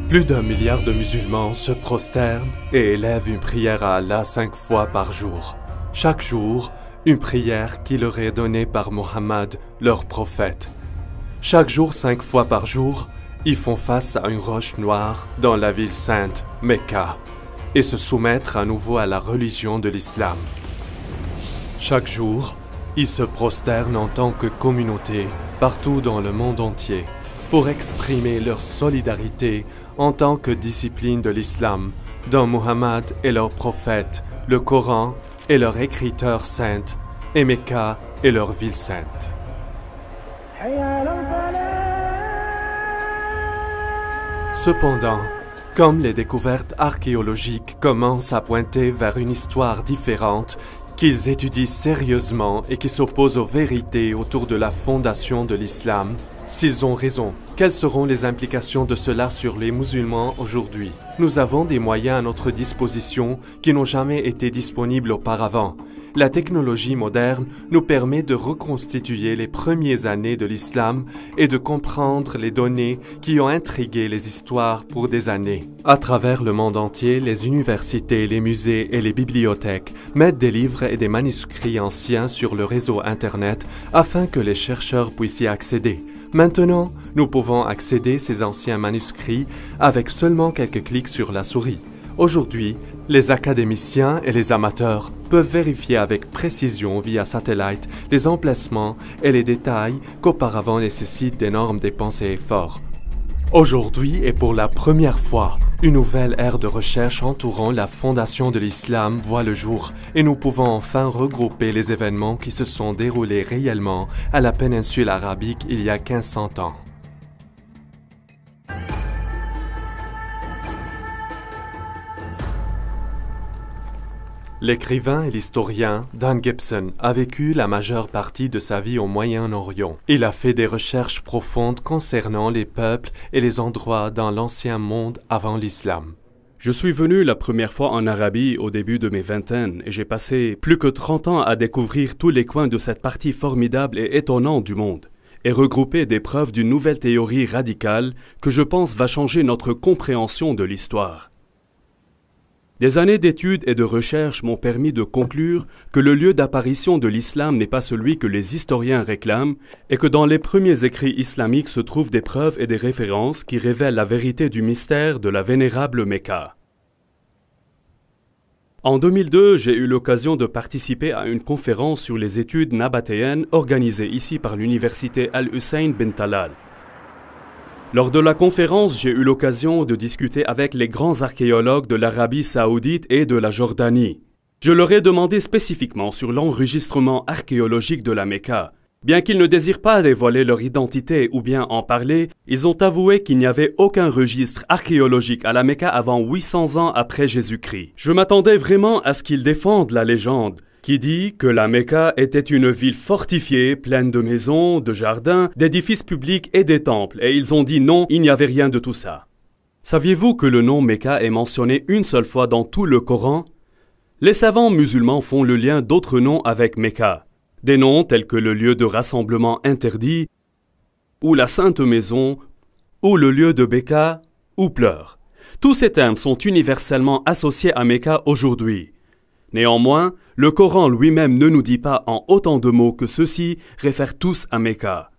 Plus d'1 milliard de musulmans se prosternent et élèvent une prière à Allah 5 fois par jour. Chaque jour, une prière qui leur est donnée par Mohammed, leur prophète. Chaque jour, 5 fois par jour, ils font face à une roche noire dans la ville sainte, Mecca, et se soumettre à nouveau à la religion de l'islam. Chaque jour, ils se prosternent en tant que communauté partout dans le monde entier pour exprimer leur solidarité en tant que discipline de l'islam, dont Mohammed est leur prophète, le Coran est leur écriture sainte, et Mecca est leur ville sainte. Cependant, comme les découvertes archéologiques commencent à pointer vers une histoire différente, qu'ils étudient sérieusement et qui s'opposent aux vérités autour de la fondation de l'islam, s'ils ont raison, quelles seront les implications de cela sur les musulmans aujourd'hui? Nous avons des moyens à notre disposition qui n'ont jamais été disponibles auparavant. La technologie moderne nous permet de reconstituer les premières années de l'islam et de comprendre les données qui ont intrigué les histoires pour des années. À travers le monde entier, les universités, les musées et les bibliothèques mettent des livres et des manuscrits anciens sur le réseau Internet afin que les chercheurs puissent y accéder. Maintenant, nous pouvons accéder à ces anciens manuscrits avec seulement quelques clics sur la souris. Aujourd'hui, les académiciens et les amateurs peuvent vérifier avec précision via satellite les emplacements et les détails qu'auparavant nécessitent d'énormes dépenses et efforts. Aujourd'hui et pour la première fois, une nouvelle ère de recherche entourant la fondation de l'islam voit le jour et nous pouvons enfin regrouper les événements qui se sont déroulés réellement à la péninsule arabique il y a 1500 ans. L'écrivain et l'historien Dan Gibson a vécu la majeure partie de sa vie au Moyen-Orient. Il a fait des recherches profondes concernant les peuples et les endroits dans l'ancien monde avant l'islam. Je suis venu la première fois en Arabie au début de mes vingtaines et j'ai passé plus que 30 ans à découvrir tous les coins de cette partie formidable et étonnante du monde et regrouper des preuves d'une nouvelle théorie radicale que je pense va changer notre compréhension de l'histoire. Des années d'études et de recherches m'ont permis de conclure que le lieu d'apparition de l'islam n'est pas celui que les historiens réclament et que dans les premiers écrits islamiques se trouvent des preuves et des références qui révèlent la vérité du mystère de la vénérable Mecca. En 2002, j'ai eu l'occasion de participer à une conférence sur les études nabatéennes organisée ici par l'université Al-Hussein bin Talal. Lors de la conférence, j'ai eu l'occasion de discuter avec les grands archéologues de l'Arabie saoudite et de la Jordanie. Je leur ai demandé spécifiquement sur l'enregistrement archéologique de la Mecca. Bien qu'ils ne désirent pas dévoiler leur identité ou bien en parler, ils ont avoué qu'il n'y avait aucun registre archéologique à la Mecca avant 800 ans après Jésus-Christ. Je m'attendais vraiment à ce qu'ils défendent la légende, qui dit que la Mecca était une ville fortifiée, pleine de maisons, de jardins, d'édifices publics et des temples, et ils ont dit non, il n'y avait rien de tout ça. Saviez-vous que le nom Mecca est mentionné une seule fois dans tout le Coran? Les savants musulmans font le lien d'autres noms avec Mecca, des noms tels que le lieu de rassemblement interdit, ou la sainte maison, ou le lieu de Béka, ou pleurs. Tous ces termes sont universellement associés à Mecca aujourd'hui. Néanmoins, le Coran lui-même ne nous dit pas en autant de mots que ceux-ci réfèrent tous à Mecca.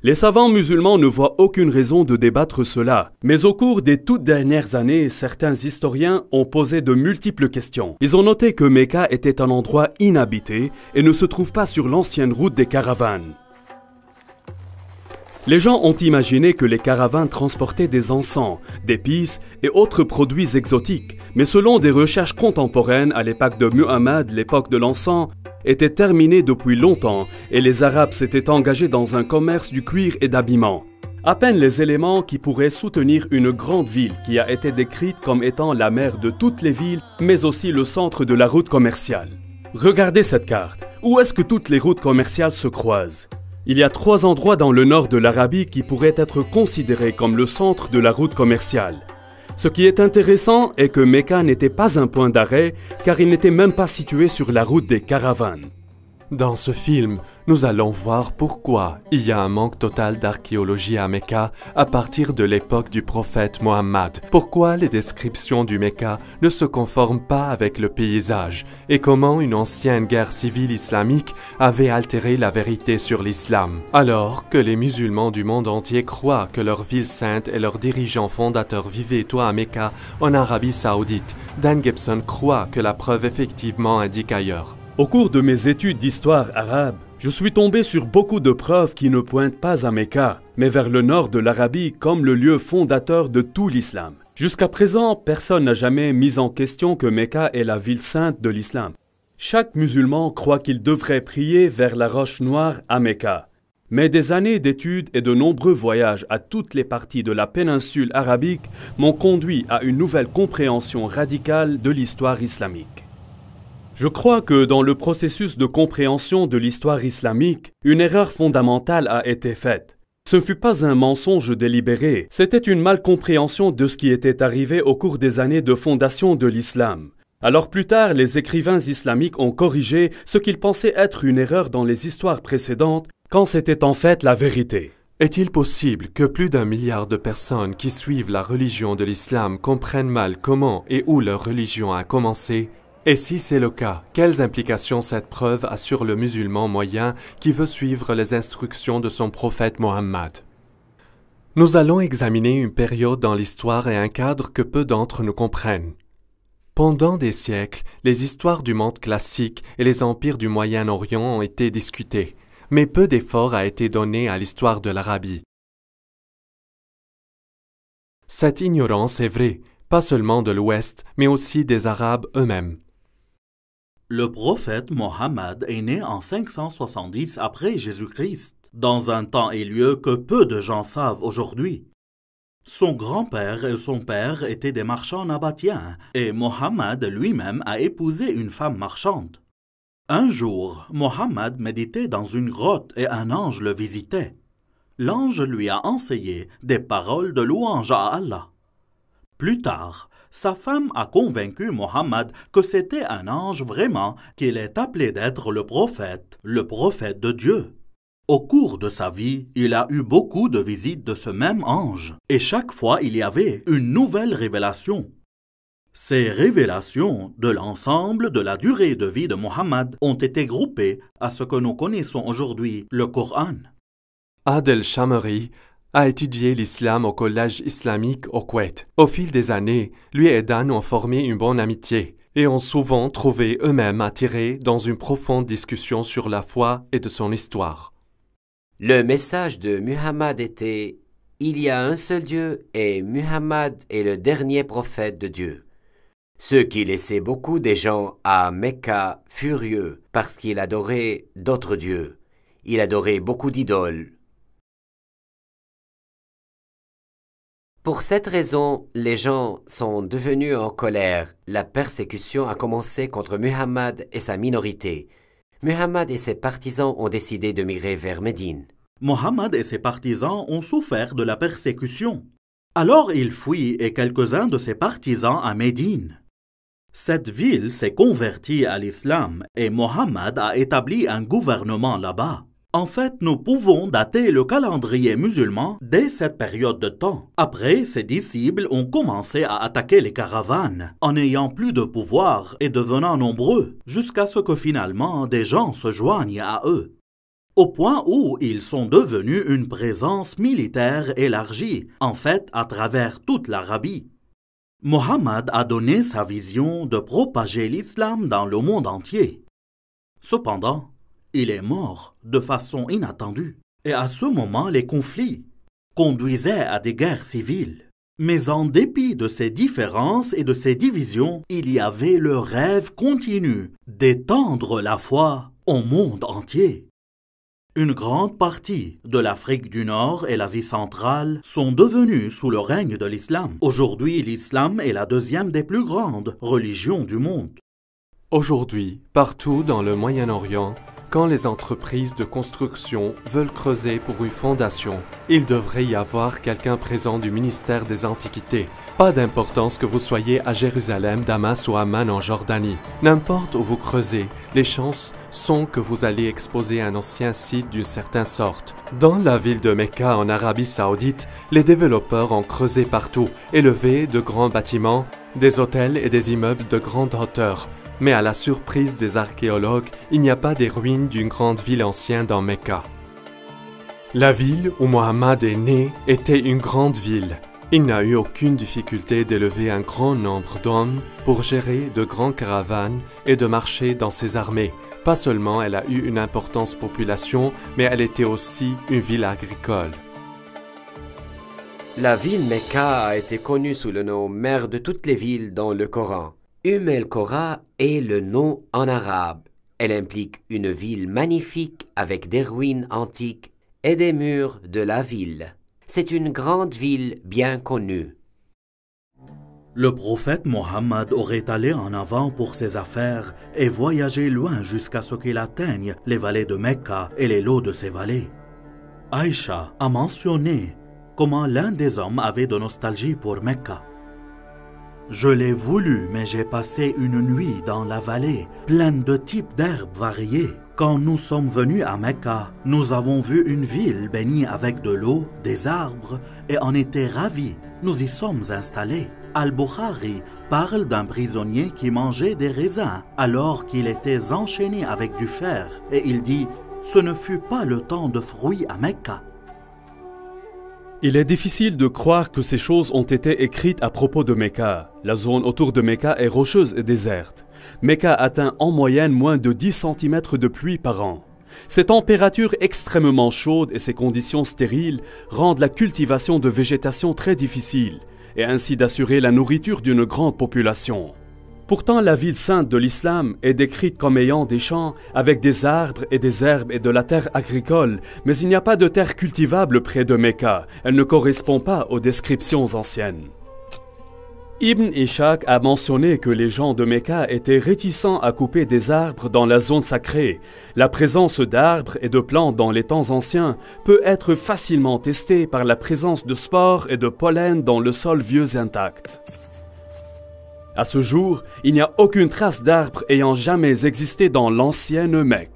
Les savants musulmans ne voient aucune raison de débattre cela, mais au cours des toutes dernières années, certains historiens ont posé de multiples questions. Ils ont noté que Mecca était un endroit inhabité et ne se trouve pas sur l'ancienne route des caravanes. Les gens ont imaginé que les caravanes transportaient des encens, d'épices et autres produits exotiques, mais selon des recherches contemporaines à l'époque de Muhammad, l'époque de l'encens était terminée depuis longtemps et les Arabes s'étaient engagés dans un commerce du cuir et d'habillement. À peine les éléments qui pourraient soutenir une grande ville qui a été décrite comme étant la mère de toutes les villes, mais aussi le centre de la route commerciale. Regardez cette carte. Où est-ce que toutes les routes commerciales se croisent? Il y a 3 endroits dans le nord de l'Arabie qui pourraient être considérés comme le centre de la route commerciale. Ce qui est intéressant est que Mecca n'était pas un point d'arrêt car il n'était même pas situé sur la route des caravanes. Dans ce film, nous allons voir pourquoi il y a un manque total d'archéologie à Mecca à partir de l'époque du prophète Mohammed, pourquoi les descriptions du Mecca ne se conforment pas avec le paysage et comment une ancienne guerre civile islamique avait altéré la vérité sur l'islam. Alors que les musulmans du monde entier croient que leur ville sainte et leurs dirigeants fondateurs vivaient toi à Mecca en Arabie Saoudite, Dan Gibson croit que la preuve effectivement indique ailleurs. Au cours de mes études d'histoire arabe, je suis tombé sur beaucoup de preuves qui ne pointent pas à Mecca, mais vers le nord de l'Arabie comme le lieu fondateur de tout l'islam. Jusqu'à présent, personne n'a jamais mis en question que Mecca est la ville sainte de l'islam. Chaque musulman croit qu'il devrait prier vers la roche noire à Mecca. Mais des années d'études et de nombreux voyages à toutes les parties de la péninsule arabique m'ont conduit à une nouvelle compréhension radicale de l'histoire islamique. Je crois que dans le processus de compréhension de l'histoire islamique, une erreur fondamentale a été faite. Ce ne fut pas un mensonge délibéré, c'était une malcompréhension de ce qui était arrivé au cours des années de fondation de l'islam. Alors plus tard, les écrivains islamiques ont corrigé ce qu'ils pensaient être une erreur dans les histoires précédentes, quand c'était en fait la vérité. Est-il possible que plus d'1 milliard de personnes qui suivent la religion de l'islam comprennent mal comment et où leur religion a commencé ? Et si c'est le cas, quelles implications cette preuve a sur le musulman moyen qui veut suivre les instructions de son prophète Mohammed? Nous allons examiner une période dans l'histoire et un cadre que peu d'entre nous comprennent. Pendant des siècles, les histoires du monde classique et les empires du Moyen-Orient ont été discutées, mais peu d'effort a été donné à l'histoire de l'Arabie. Cette ignorance est vraie, pas seulement de l'Ouest, mais aussi des Arabes eux-mêmes. Le prophète Mohammed est né en 570 après Jésus-Christ, dans un temps et lieu que peu de gens savent aujourd'hui. Son grand-père et son père étaient des marchands nabatéens, et Mohammed lui-même a épousé une femme marchande. Un jour, Mohammed méditait dans une grotte et un ange le visitait. L'ange lui a enseigné des paroles de louange à Allah. Plus tard, sa femme a convaincu Mohammed que c'était un ange vraiment, qu'il est appelé d'être le prophète de Dieu. Au cours de sa vie, il a eu beaucoup de visites de ce même ange, et chaque fois il y avait une nouvelle révélation. Ces révélations de l'ensemble de la durée de vie de Mohammed ont été groupées à ce que nous connaissons aujourd'hui, le Coran. Adel Shamari a étudié l'islam au collège islamique au Koweït. Au fil des années, lui et Dan ont formé une bonne amitié et ont souvent trouvé eux-mêmes attirés dans une profonde discussion sur la foi et de son histoire. Le message de Muhammad était « Il y a un seul Dieu et Muhammad est le dernier prophète de Dieu ». Ce qui laissait beaucoup des gens à Mecca furieux parce qu'il adorait d'autres dieux. Il adorait beaucoup d'idoles. Pour cette raison, les gens sont devenus en colère. La persécution a commencé contre Muhammad et sa minorité. Muhammad et ses partisans ont décidé de migrer vers Médine. Mohammed et ses partisans ont souffert de la persécution. Alors il fuit et quelques-uns de ses partisans à Médine. Cette ville s'est convertie à l'islam et Mohammed a établi un gouvernement là-bas. En fait, nous pouvons dater le calendrier musulman dès cette période de temps. Après, ses disciples ont commencé à attaquer les caravanes, en n'ayant plus de pouvoir et devenant nombreux, jusqu'à ce que finalement des gens se joignent à eux. Au point où ils sont devenus une présence militaire élargie, en fait à travers toute l'Arabie. Mohammed a donné sa vision de propager l'islam dans le monde entier. Cependant, il est mort de façon inattendue. Et à ce moment, les conflits conduisaient à des guerres civiles. Mais en dépit de ces différences et de ces divisions, il y avait le rêve continu d'étendre la foi au monde entier. Une grande partie de l'Afrique du Nord et l'Asie centrale sont devenues sous le règne de l'islam. Aujourd'hui, l'islam est la deuxième des plus grandes religions du monde. Aujourd'hui, partout dans le Moyen-Orient, quand les entreprises de construction veulent creuser pour une fondation, il devrait y avoir quelqu'un présent du ministère des Antiquités. Pas d'importance que vous soyez à Jérusalem, Damas ou Amman en Jordanie. N'importe où vous creusez, les chances sont que vous allez exposer un ancien site d'une certaine sorte. Dans la ville de Mecca en Arabie Saoudite, les développeurs ont creusé partout, élevé de grands bâtiments, des hôtels et des immeubles de grande hauteur. Mais à la surprise des archéologues, il n'y a pas des ruines d'une grande ville ancienne dans Mecca. La ville où Mohammed est né était une grande ville. Il n'a eu aucune difficulté d'élever un grand nombre d'hommes pour gérer de grandes caravanes et de marcher dans ses armées. Pas seulement elle a eu une importante population, mais elle était aussi une ville agricole. La ville Mecca a été connue sous le nom mère de toutes les villes dans le Coran. El-Qura est le nom en arabe. Elle implique une ville magnifique avec des ruines antiques et des murs de la ville. C'est une grande ville bien connue. Le prophète Mohammed aurait allé en avant pour ses affaires et voyagé loin jusqu'à ce qu'il atteigne les vallées de Mecca et les lots de ces vallées. Aïcha a mentionné comment l'un des hommes avait de nostalgie pour Mecca. Je l'ai voulu, mais j'ai passé une nuit dans la vallée, pleine de types d'herbes variées. Quand nous sommes venus à Mecca, nous avons vu une ville bénie avec de l'eau, des arbres, et en était ravis. Nous y sommes installés. Al-Bukhari parle d'un prisonnier qui mangeait des raisins alors qu'il était enchaîné avec du fer, et il dit « Ce ne fut pas le temps de fruits à Mecca ». Il est difficile de croire que ces choses ont été écrites à propos de Mecca. La zone autour de Mecca est rocheuse et déserte. Mecca atteint en moyenne moins de 10 cm de pluie par an. Ces températures extrêmement chaudes et ces conditions stériles rendent la cultivation de végétation très difficile et ainsi d'assurer la nourriture d'une grande population. Pourtant, la ville sainte de l'islam est décrite comme ayant des champs avec des arbres et des herbes et de la terre agricole, mais il n'y a pas de terre cultivable près de Mecca. Elle ne correspond pas aux descriptions anciennes. Ibn Ishaq a mentionné que les gens de Mecca étaient réticents à couper des arbres dans la zone sacrée. La présence d'arbres et de plantes dans les temps anciens peut être facilement testée par la présence de spores et de pollen dans le sol vieux intact. À ce jour, il n'y a aucune trace d'arbre ayant jamais existé dans l'ancienne Mecque.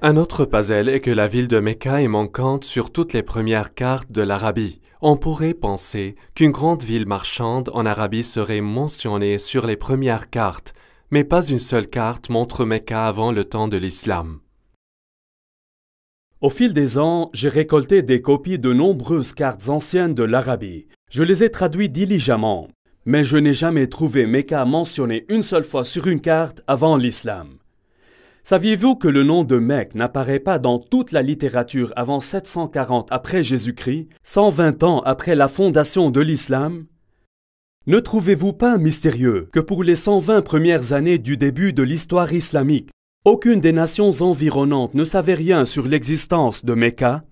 Un autre puzzle est que la ville de Mecca est manquante sur toutes les premières cartes de l'Arabie. On pourrait penser qu'une grande ville marchande en Arabie serait mentionnée sur les premières cartes, mais pas une seule carte montre Mecca avant le temps de l'islam. Au fil des ans, j'ai récolté des copies de nombreuses cartes anciennes de l'Arabie. Je les ai traduites diligemment. Mais je n'ai jamais trouvé Mecca mentionné une seule fois sur une carte avant l'islam. Saviez-vous que le nom de Mecque n'apparaît pas dans toute la littérature avant 740 après Jésus-Christ, 120 ans après la fondation de l'islam? Ne trouvez-vous pas mystérieux que pour les 120 premières années du début de l'histoire islamique, aucune des nations environnantes ne savait rien sur l'existence de Mecca?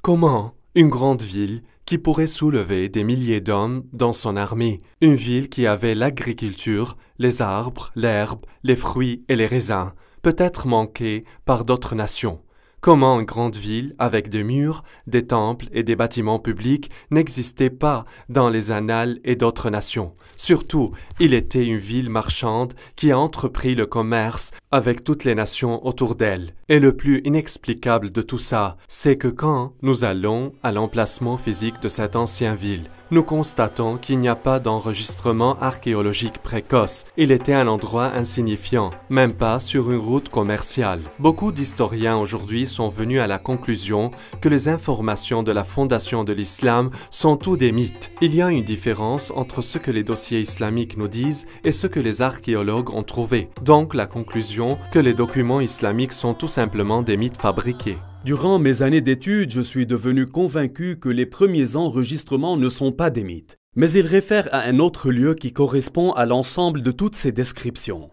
Comment une grande ville qui pourrait soulever des milliers d'hommes dans son armée, une ville qui avait l'agriculture, les arbres, l'herbe, les fruits et les raisins, peut être manquée par d'autres nations. Comment une grande ville avec des murs, des temples et des bâtiments publics n'existait pas dans les annales et d'autres nations. Surtout, il était une ville marchande qui a entrepris le commerce avec toutes les nations autour d'elle. Et le plus inexplicable de tout ça, c'est que quand nous allons à l'emplacement physique de cette ancienne ville, nous constatons qu'il n'y a pas d'enregistrement archéologique précoce. Il était un endroit insignifiant, même pas sur une route commerciale. Beaucoup d'historiens aujourd'hui sont venus à la conclusion que les informations de la fondation de l'islam sont tous des mythes. Il y a une différence entre ce que les dossiers islamiques nous disent et ce que les archéologues ont trouvé. Donc la conclusion que les documents islamiques sont tout simplement des mythes fabriqués. Durant mes années d'études, je suis devenu convaincu que les premiers enregistrements ne sont pas des mythes, mais ils réfèrent à un autre lieu qui correspond à l'ensemble de toutes ces descriptions.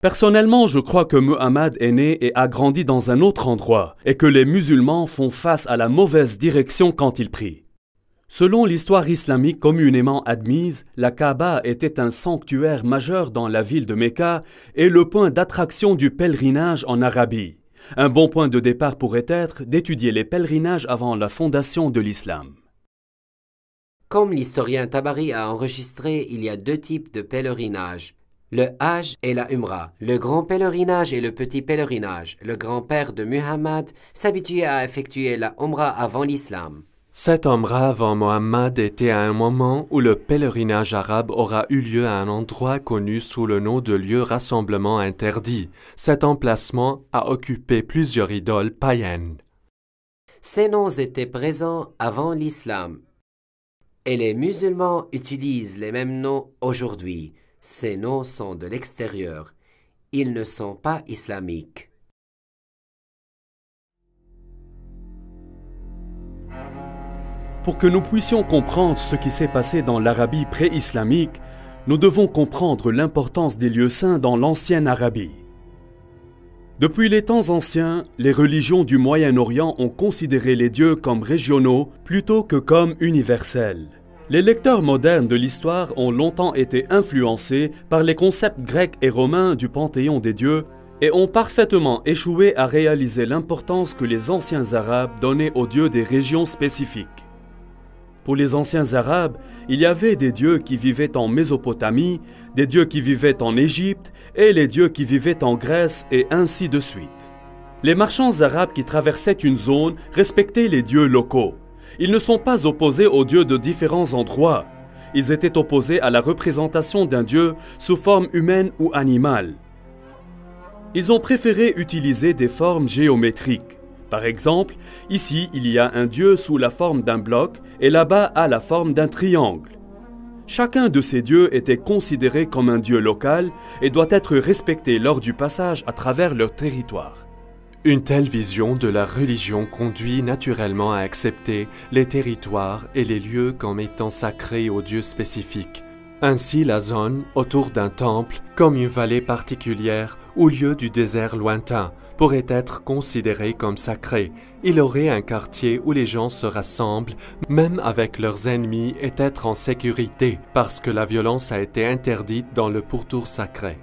Personnellement, je crois que Muhammad est né et a grandi dans un autre endroit, et que les musulmans font face à la mauvaise direction quand ils prient. Selon l'histoire islamique communément admise, la Kaaba était un sanctuaire majeur dans la ville de Mecca et le point d'attraction du pèlerinage en Arabie. Un bon point de départ pourrait être d'étudier les pèlerinages avant la fondation de l'islam. Comme l'historien Tabari a enregistré, il y a deux types de pèlerinages, le Hajj et la Umrah, le grand pèlerinage et le petit pèlerinage. Le grand-père de Muhammad s'habituait à effectuer la Umrah avant l'islam. Cette Umrah avant Mohammed était à un moment où le pèlerinage arabe aura eu lieu à un endroit connu sous le nom de lieu rassemblement interdit. Cet emplacement a occupé plusieurs idoles païennes. Ces noms étaient présents avant l'islam. Et les musulmans utilisent les mêmes noms aujourd'hui. Ces noms sont de l'extérieur. Ils ne sont pas islamiques. Pour que nous puissions comprendre ce qui s'est passé dans l'Arabie pré-islamique, nous devons comprendre l'importance des lieux saints dans l'ancienne Arabie. Depuis les temps anciens, les religions du Moyen-Orient ont considéré les dieux comme régionaux plutôt que comme universels. Les lecteurs modernes de l'histoire ont longtemps été influencés par les concepts grecs et romains du panthéon des dieux et ont parfaitement échoué à réaliser l'importance que les anciens Arabes donnaient aux dieux des régions spécifiques. Pour les anciens Arabes, il y avait des dieux qui vivaient en Mésopotamie, des dieux qui vivaient en Égypte et les dieux qui vivaient en Grèce et ainsi de suite. Les marchands arabes qui traversaient une zone respectaient les dieux locaux. Ils ne sont pas opposés aux dieux de différents endroits. Ils étaient opposés à la représentation d'un dieu sous forme humaine ou animale. Ils ont préféré utiliser des formes géométriques. Par exemple, ici, il y a un dieu sous la forme d'un bloc et là-bas à la forme d'un triangle. Chacun de ces dieux était considéré comme un dieu local et doit être respecté lors du passage à travers leur territoire. Une telle vision de la religion conduit naturellement à accepter les territoires et les lieux comme étant sacrés aux dieux spécifiques. Ainsi, la zone autour d'un temple, comme une vallée particulière ou lieu du désert lointain, pourrait être considérée comme sacrée. Il aurait un quartier où les gens se rassemblent, même avec leurs ennemis, et être en sécurité, parce que la violence a été interdite dans le pourtour sacré.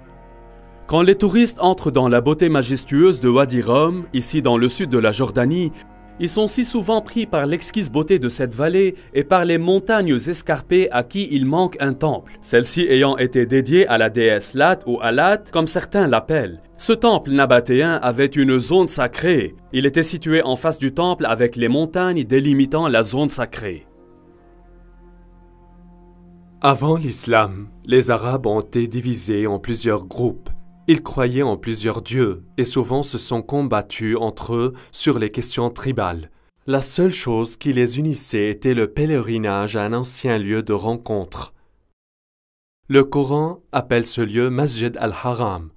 Quand les touristes entrent dans la beauté majestueuse de Wadi Rum, ici dans le sud de la Jordanie, ils sont si souvent pris par l'exquise beauté de cette vallée et par les montagnes escarpées à qui il manque un temple, celle-ci ayant été dédiée à la déesse Lat ou Alat, comme certains l'appellent. Ce temple nabatéen avait une zone sacrée. Il était situé en face du temple avec les montagnes délimitant la zone sacrée. Avant l'islam, les Arabes ont été divisés en plusieurs groupes. Ils croyaient en plusieurs dieux et souvent se sont combattus entre eux sur les questions tribales. La seule chose qui les unissait était le pèlerinage à un ancien lieu de rencontre. Le Coran appelle ce lieu Masjid al-Haram,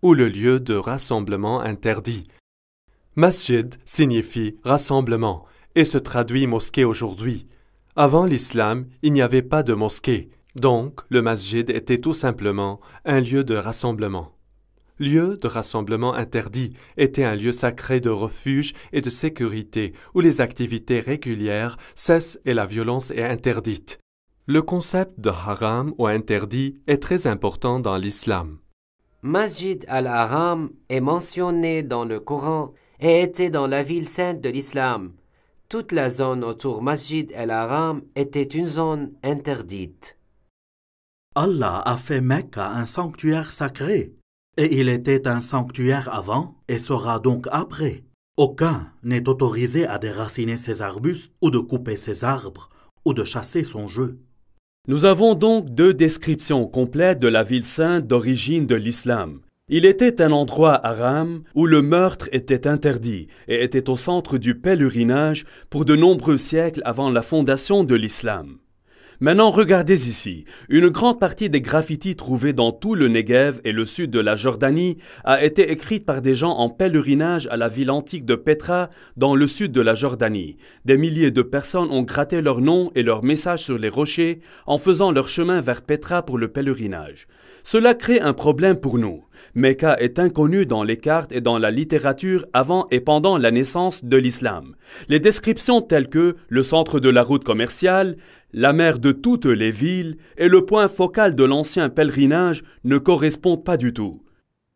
ou le lieu de rassemblement interdit. Masjid signifie rassemblement et se traduit mosquée aujourd'hui. Avant l'islam, il n'y avait pas de mosquée. Donc, le masjid était tout simplement un lieu de rassemblement. Lieu de rassemblement interdit était un lieu sacré de refuge et de sécurité où les activités régulières cessent et la violence est interdite. Le concept de haram ou interdit est très important dans l'islam. Masjid al-Haram est mentionné dans le Coran et était dans la ville sainte de l'islam. Toute la zone autour Masjid al-Haram était une zone interdite. Allah a fait Mecca un sanctuaire sacré, et il était un sanctuaire avant et sera donc après. Aucun n'est autorisé à déraciner ses arbustes ou de couper ses arbres ou de chasser son jeu. Nous avons donc deux descriptions complètes de la ville sainte d'origine de l'islam. Il était un endroit haram où le meurtre était interdit et était au centre du pèlerinage pour de nombreux siècles avant la fondation de l'islam. Maintenant, regardez ici. Une grande partie des graffitis trouvés dans tout le Negev et le sud de la Jordanie a été écrite par des gens en pèlerinage à la ville antique de Petra dans le sud de la Jordanie. Des milliers de personnes ont gratté leurs noms et leurs messages sur les rochers en faisant leur chemin vers Petra pour le pèlerinage. Cela crée un problème pour nous. Mecca est inconnu dans les cartes et dans la littérature avant et pendant la naissance de l'islam. Les descriptions telles que le centre de la route commerciale, la mère de toutes les villes et le point focal de l'ancien pèlerinage ne correspondent pas du tout.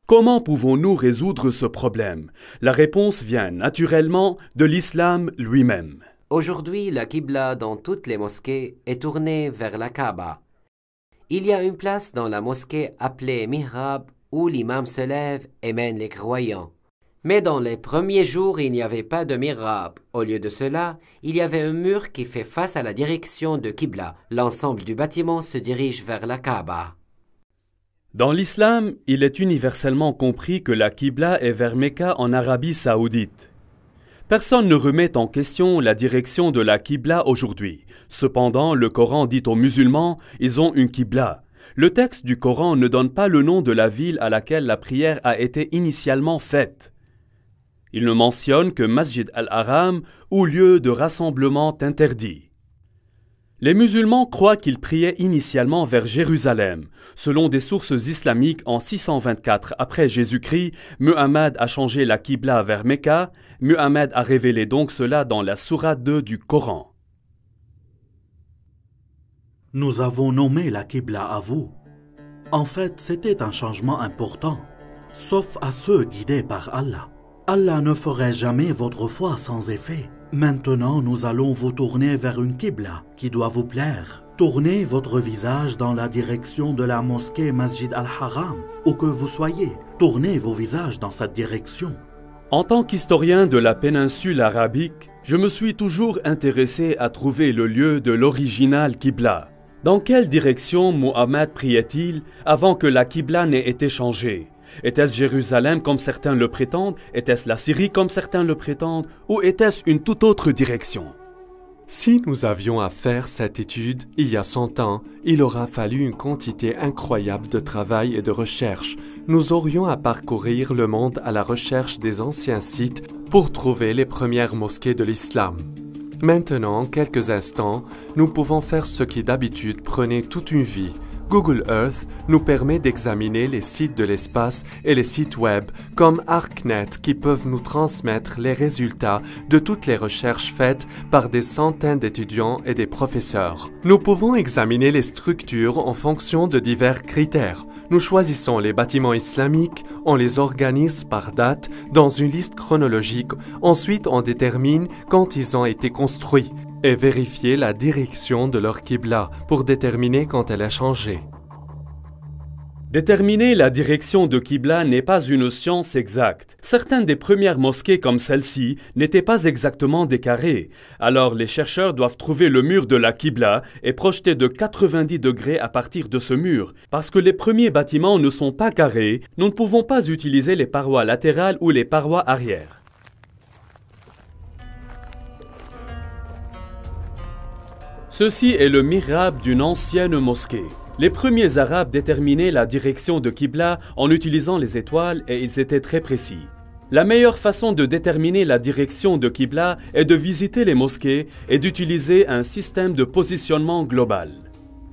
Comment pouvons-nous résoudre ce problème? La réponse vient naturellement de l'islam lui-même. Aujourd'hui, la Qibla dans toutes les mosquées est tournée vers la Kaaba. Il y a une place dans la mosquée appelée Mihrab où l'imam se lève et mène les croyants. Mais dans les premiers jours, il n'y avait pas de Mihrab. Au lieu de cela, il y avait un mur qui fait face à la direction de Qibla. L'ensemble du bâtiment se dirige vers la Kaaba. Dans l'islam, il est universellement compris que la Qibla est vers Mecca en Arabie saoudite. Personne ne remet en question la direction de la Qibla aujourd'hui. Cependant, le Coran dit aux musulmans, ils ont une Qibla. Le texte du Coran ne donne pas le nom de la ville à laquelle la prière a été initialement faite. Il ne mentionne que Masjid al-Haram ou lieu de rassemblement interdit. Les musulmans croient qu'ils priaient initialement vers Jérusalem. Selon des sources islamiques, en 624 après Jésus-Christ, Muhammad a changé la Qibla vers Mecca. Muhammad a révélé donc cela dans la sourate 2 du Coran. Nous avons nommé la Qibla à vous. En fait, c'était un changement important, sauf à ceux guidés par Allah. Allah ne ferait jamais votre foi sans effet. Maintenant, nous allons vous tourner vers une Qibla qui doit vous plaire. Tournez votre visage dans la direction de la mosquée Masjid al-Haram, où que vous soyez. Tournez vos visages dans cette direction. En tant qu'historien de la péninsule arabique, je me suis toujours intéressé à trouver le lieu de l'original Qibla. Dans quelle direction Muhammad priait-il avant que la Qibla n'ait été changée? Était-ce Jérusalem comme certains le prétendent? Était-ce la Syrie comme certains le prétendent? Ou était-ce une toute autre direction? Si nous avions à faire cette étude il y a 100 ans, il aura fallu une quantité incroyable de travail et de recherche. Nous aurions à parcourir le monde à la recherche des anciens sites pour trouver les premières mosquées de l'islam. Maintenant, en quelques instants, nous pouvons faire ce qui d'habitude prenait toute une vie. Google Earth nous permet d'examiner les sites de l'espace et les sites web comme ArcNet qui peuvent nous transmettre les résultats de toutes les recherches faites par des centaines d'étudiants et des professeurs. Nous pouvons examiner les structures en fonction de divers critères. Nous choisissons les bâtiments islamiques, on les organise par date dans une liste chronologique. Ensuite, on détermine quand ils ont été construits et vérifier la direction de leur Qibla pour déterminer quand elle a changé. Déterminer la direction de Qibla n'est pas une science exacte. Certaines des premières mosquées comme celle-ci n'étaient pas exactement des carrés. Alors les chercheurs doivent trouver le mur de la Qibla et projeter de 90 degrés à partir de ce mur. Parce que les premiers bâtiments ne sont pas carrés, nous ne pouvons pas utiliser les parois latérales ou les parois arrière. Ceci est le mihrab d'une ancienne mosquée. Les premiers Arabes déterminaient la direction de Qibla en utilisant les étoiles et ils étaient très précis. La meilleure façon de déterminer la direction de Qibla est de visiter les mosquées et d'utiliser un système de positionnement global.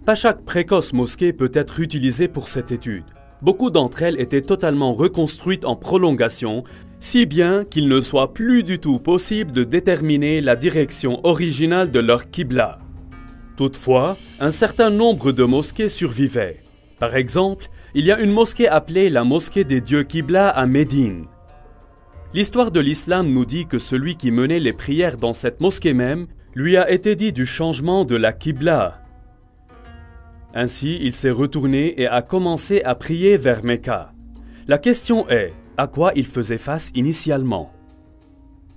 Pas chaque précoce mosquée peut être utilisée pour cette étude. Beaucoup d'entre elles étaient totalement reconstruites en prolongation, si bien qu'il ne soit plus du tout possible de déterminer la direction originale de leur Qibla. Toutefois, un certain nombre de mosquées survivaient. Par exemple, il y a une mosquée appelée la mosquée des dieux Qibla à Médine. L'histoire de l'islam nous dit que celui qui menait les prières dans cette mosquée même lui a été dit du changement de la Qibla. Ainsi, il s'est retourné et a commencé à prier vers Mecca. La question est, à quoi il faisait face initialement?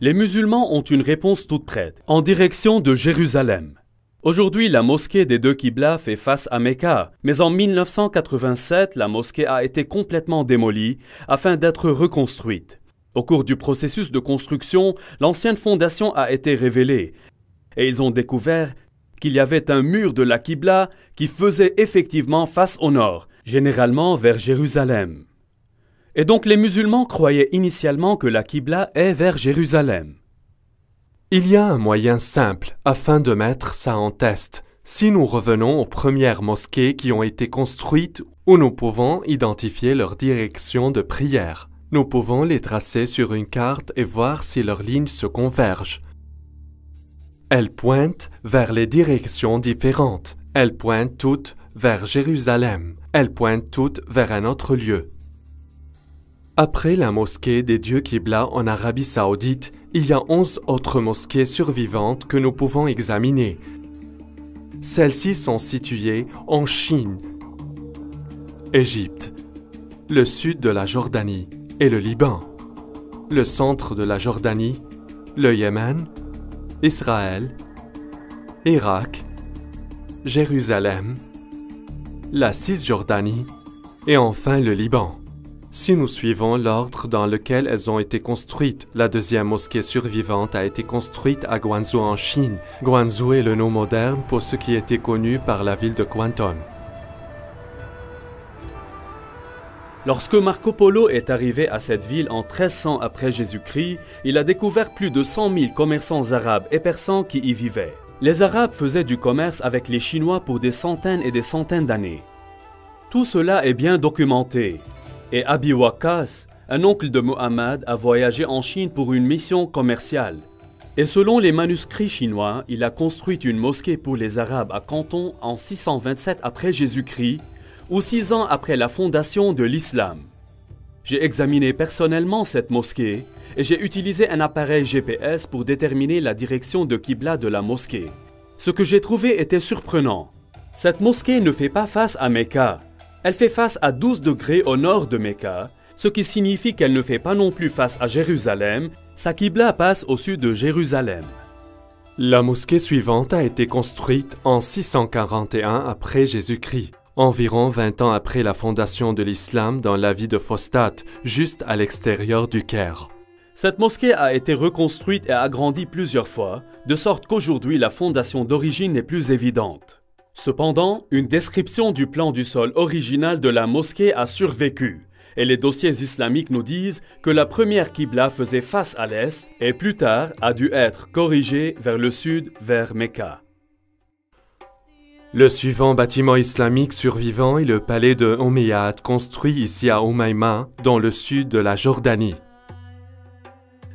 Les musulmans ont une réponse toute prête, en direction de Jérusalem. Aujourd'hui, la mosquée des deux Qibla fait face à Mecca, mais en 1987, la mosquée a été complètement démolie afin d'être reconstruite. Au cours du processus de construction, l'ancienne fondation a été révélée et ils ont découvert qu'il y avait un mur de la Qibla qui faisait effectivement face au nord, généralement vers Jérusalem. Et donc les musulmans croyaient initialement que la Qibla est vers Jérusalem. Il y a un moyen simple afin de mettre ça en test. Si nous revenons aux premières mosquées qui ont été construites où nous pouvons identifier leur direction de prière, nous pouvons les tracer sur une carte et voir si leurs lignes se convergent. Elles pointent vers les directions différentes. Elles pointent toutes vers Jérusalem. Elles pointent toutes vers un autre lieu. Après la mosquée des dieux Qibla en Arabie Saoudite, il y a 11 autres mosquées survivantes que nous pouvons examiner. Celles-ci sont situées en Chine, Égypte, le sud de la Jordanie et le Liban, le centre de la Jordanie, le Yémen, Israël, Irak, Jérusalem, la Cisjordanie et enfin le Liban. Si nous suivons l'ordre dans lequel elles ont été construites, la deuxième mosquée survivante a été construite à Guangzhou en Chine. Guangzhou est le nom moderne pour ce qui était connu par la ville de Canton. Lorsque Marco Polo est arrivé à cette ville en 1300 après Jésus-Christ, il a découvert plus de 100 000 commerçants arabes et persans qui y vivaient. Les Arabes faisaient du commerce avec les Chinois pour des centaines et des centaines d'années. Tout cela est bien documenté. Et Abi Waqqas, un oncle de Muhammad, a voyagé en Chine pour une mission commerciale. Et selon les manuscrits chinois, il a construit une mosquée pour les Arabes à Canton en 627 après Jésus-Christ, ou 6 ans après la fondation de l'islam. J'ai examiné personnellement cette mosquée et j'ai utilisé un appareil GPS pour déterminer la direction de Qibla de la mosquée. Ce que j'ai trouvé était surprenant. Cette mosquée ne fait pas face à Mecca. Elle fait face à 12 degrés au nord de Mecca, ce qui signifie qu'elle ne fait pas non plus face à Jérusalem. Sa Qibla passe au sud de Jérusalem. La mosquée suivante a été construite en 641 après Jésus-Christ, environ 20 ans après la fondation de l'islam dans la ville de Fostat, juste à l'extérieur du Caire. Cette mosquée a été reconstruite et agrandie plusieurs fois, de sorte qu'aujourd'hui la fondation d'origine n'est plus évidente. Cependant, une description du plan du sol original de la mosquée a survécu, et les dossiers islamiques nous disent que la première Qibla faisait face à l'est et plus tard a dû être corrigée vers le sud, vers Mecca. Le suivant bâtiment islamique survivant est le palais de Omeyyade, construit ici à Umayma, dans le sud de la Jordanie.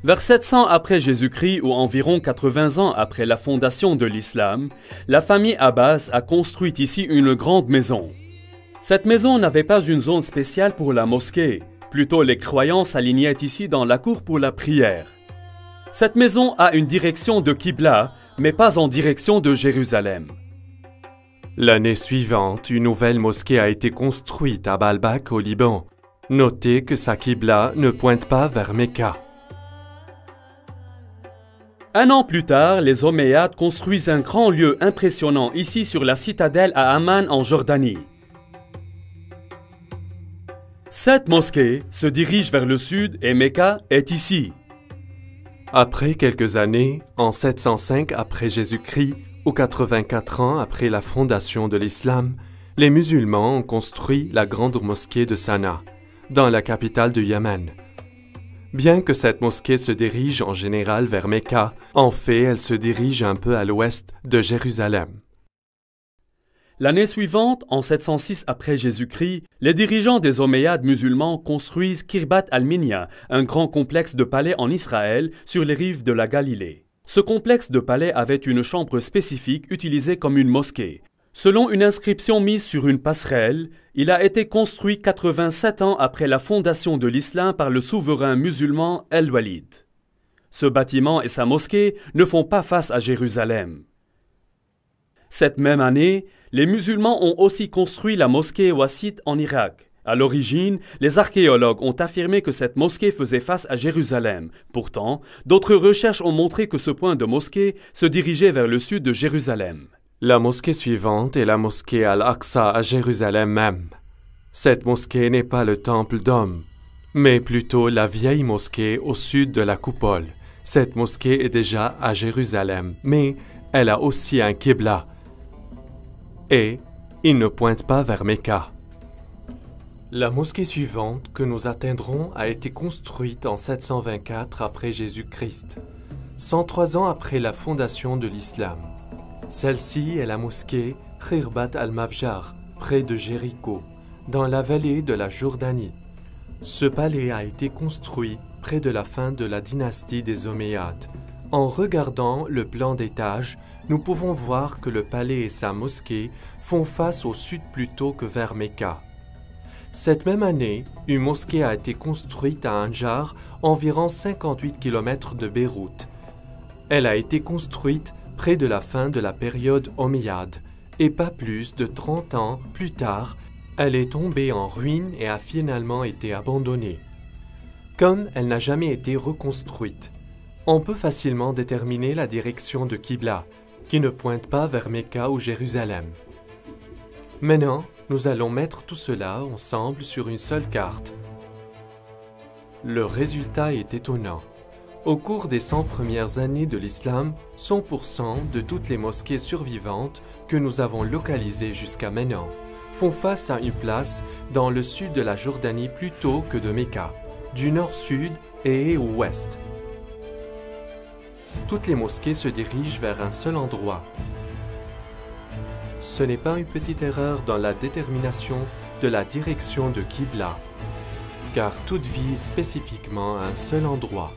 Vers 700 après Jésus-Christ ou environ 80 ans après la fondation de l'islam, la famille Abbas a construit ici une grande maison. Cette maison n'avait pas une zone spéciale pour la mosquée, plutôt les croyants s'alignaient ici dans la cour pour la prière. Cette maison a une direction de Qibla, mais pas en direction de Jérusalem. L'année suivante, une nouvelle mosquée a été construite à Baalbek au Liban. Notez que sa Qibla ne pointe pas vers Mecca. Un an plus tard, les Omeyyades construisent un grand lieu impressionnant ici sur la citadelle à Amman en Jordanie. Cette mosquée se dirige vers le sud et Mecca est ici. Après quelques années, en 705 après Jésus-Christ ou 84 ans après la fondation de l'islam, les musulmans ont construit la grande mosquée de Sanaa, dans la capitale du Yémen. Bien que cette mosquée se dirige en général vers Mecca, en fait, elle se dirige un peu à l'ouest de Jérusalem. L'année suivante, en 706 après Jésus-Christ, les dirigeants des Omeyyades musulmans construisent Kirbat al-Minya, un grand complexe de palais en Israël sur les rives de la Galilée. Ce complexe de palais avait une chambre spécifique utilisée comme une mosquée. Selon une inscription mise sur une passerelle, il a été construit 87 ans après la fondation de l'islam par le souverain musulman El-Walid. Ce bâtiment et sa mosquée ne font pas face à Jérusalem. Cette même année, les musulmans ont aussi construit la mosquée Wasit en Irak. À l'origine, les archéologues ont affirmé que cette mosquée faisait face à Jérusalem. Pourtant, d'autres recherches ont montré que ce point de mosquée se dirigeait vers le sud de Jérusalem. La mosquée suivante est la mosquée Al-Aqsa à Jérusalem même. Cette mosquée n'est pas le temple d'hommes, mais plutôt la vieille mosquée au sud de la coupole. Cette mosquée est déjà à Jérusalem, mais elle a aussi un Qibla. Et il ne pointe pas vers Mecca. La mosquée suivante que nous atteindrons a été construite en 724 après Jésus-Christ, 103 ans après la fondation de l'islam. Celle-ci est la mosquée Khirbat al-Mafjar, près de Jéricho, dans la vallée de la Jordanie. Ce palais a été construit près de la fin de la dynastie des Omeyyades. En regardant le plan d'étage, nous pouvons voir que le palais et sa mosquée font face au sud plutôt que vers Mecca. Cette même année, une mosquée a été construite à Anjar, environ 58 km de Beyrouth. Elle a été construite près de la fin de la période omeyyade, et pas plus de 30 ans plus tard, elle est tombée en ruine et a finalement été abandonnée. Comme elle n'a jamais été reconstruite, on peut facilement déterminer la direction de Qibla, qui ne pointe pas vers Mecca ou Jérusalem. Maintenant, nous allons mettre tout cela ensemble sur une seule carte. Le résultat est étonnant. Au cours des 100 premières années de l'islam, 100% de toutes les mosquées survivantes que nous avons localisées jusqu'à maintenant font face à une place dans le sud de la Jordanie plutôt que de Mecca, du nord-sud et ouest. Toutes les mosquées se dirigent vers un seul endroit. Ce n'est pas une petite erreur dans la détermination de la direction de Qibla, car toutes visent spécifiquement un seul endroit.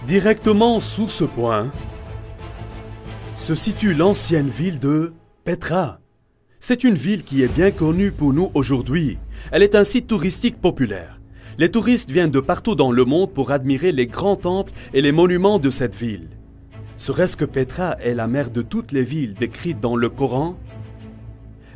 Directement sous ce point se situe l'ancienne ville de Petra. C'est une ville qui est bien connue pour nous aujourd'hui. Elle est un site touristique populaire. Les touristes viennent de partout dans le monde pour admirer les grands temples et les monuments de cette ville. Serait-ce que Petra est la mère de toutes les villes décrites dans le Coran?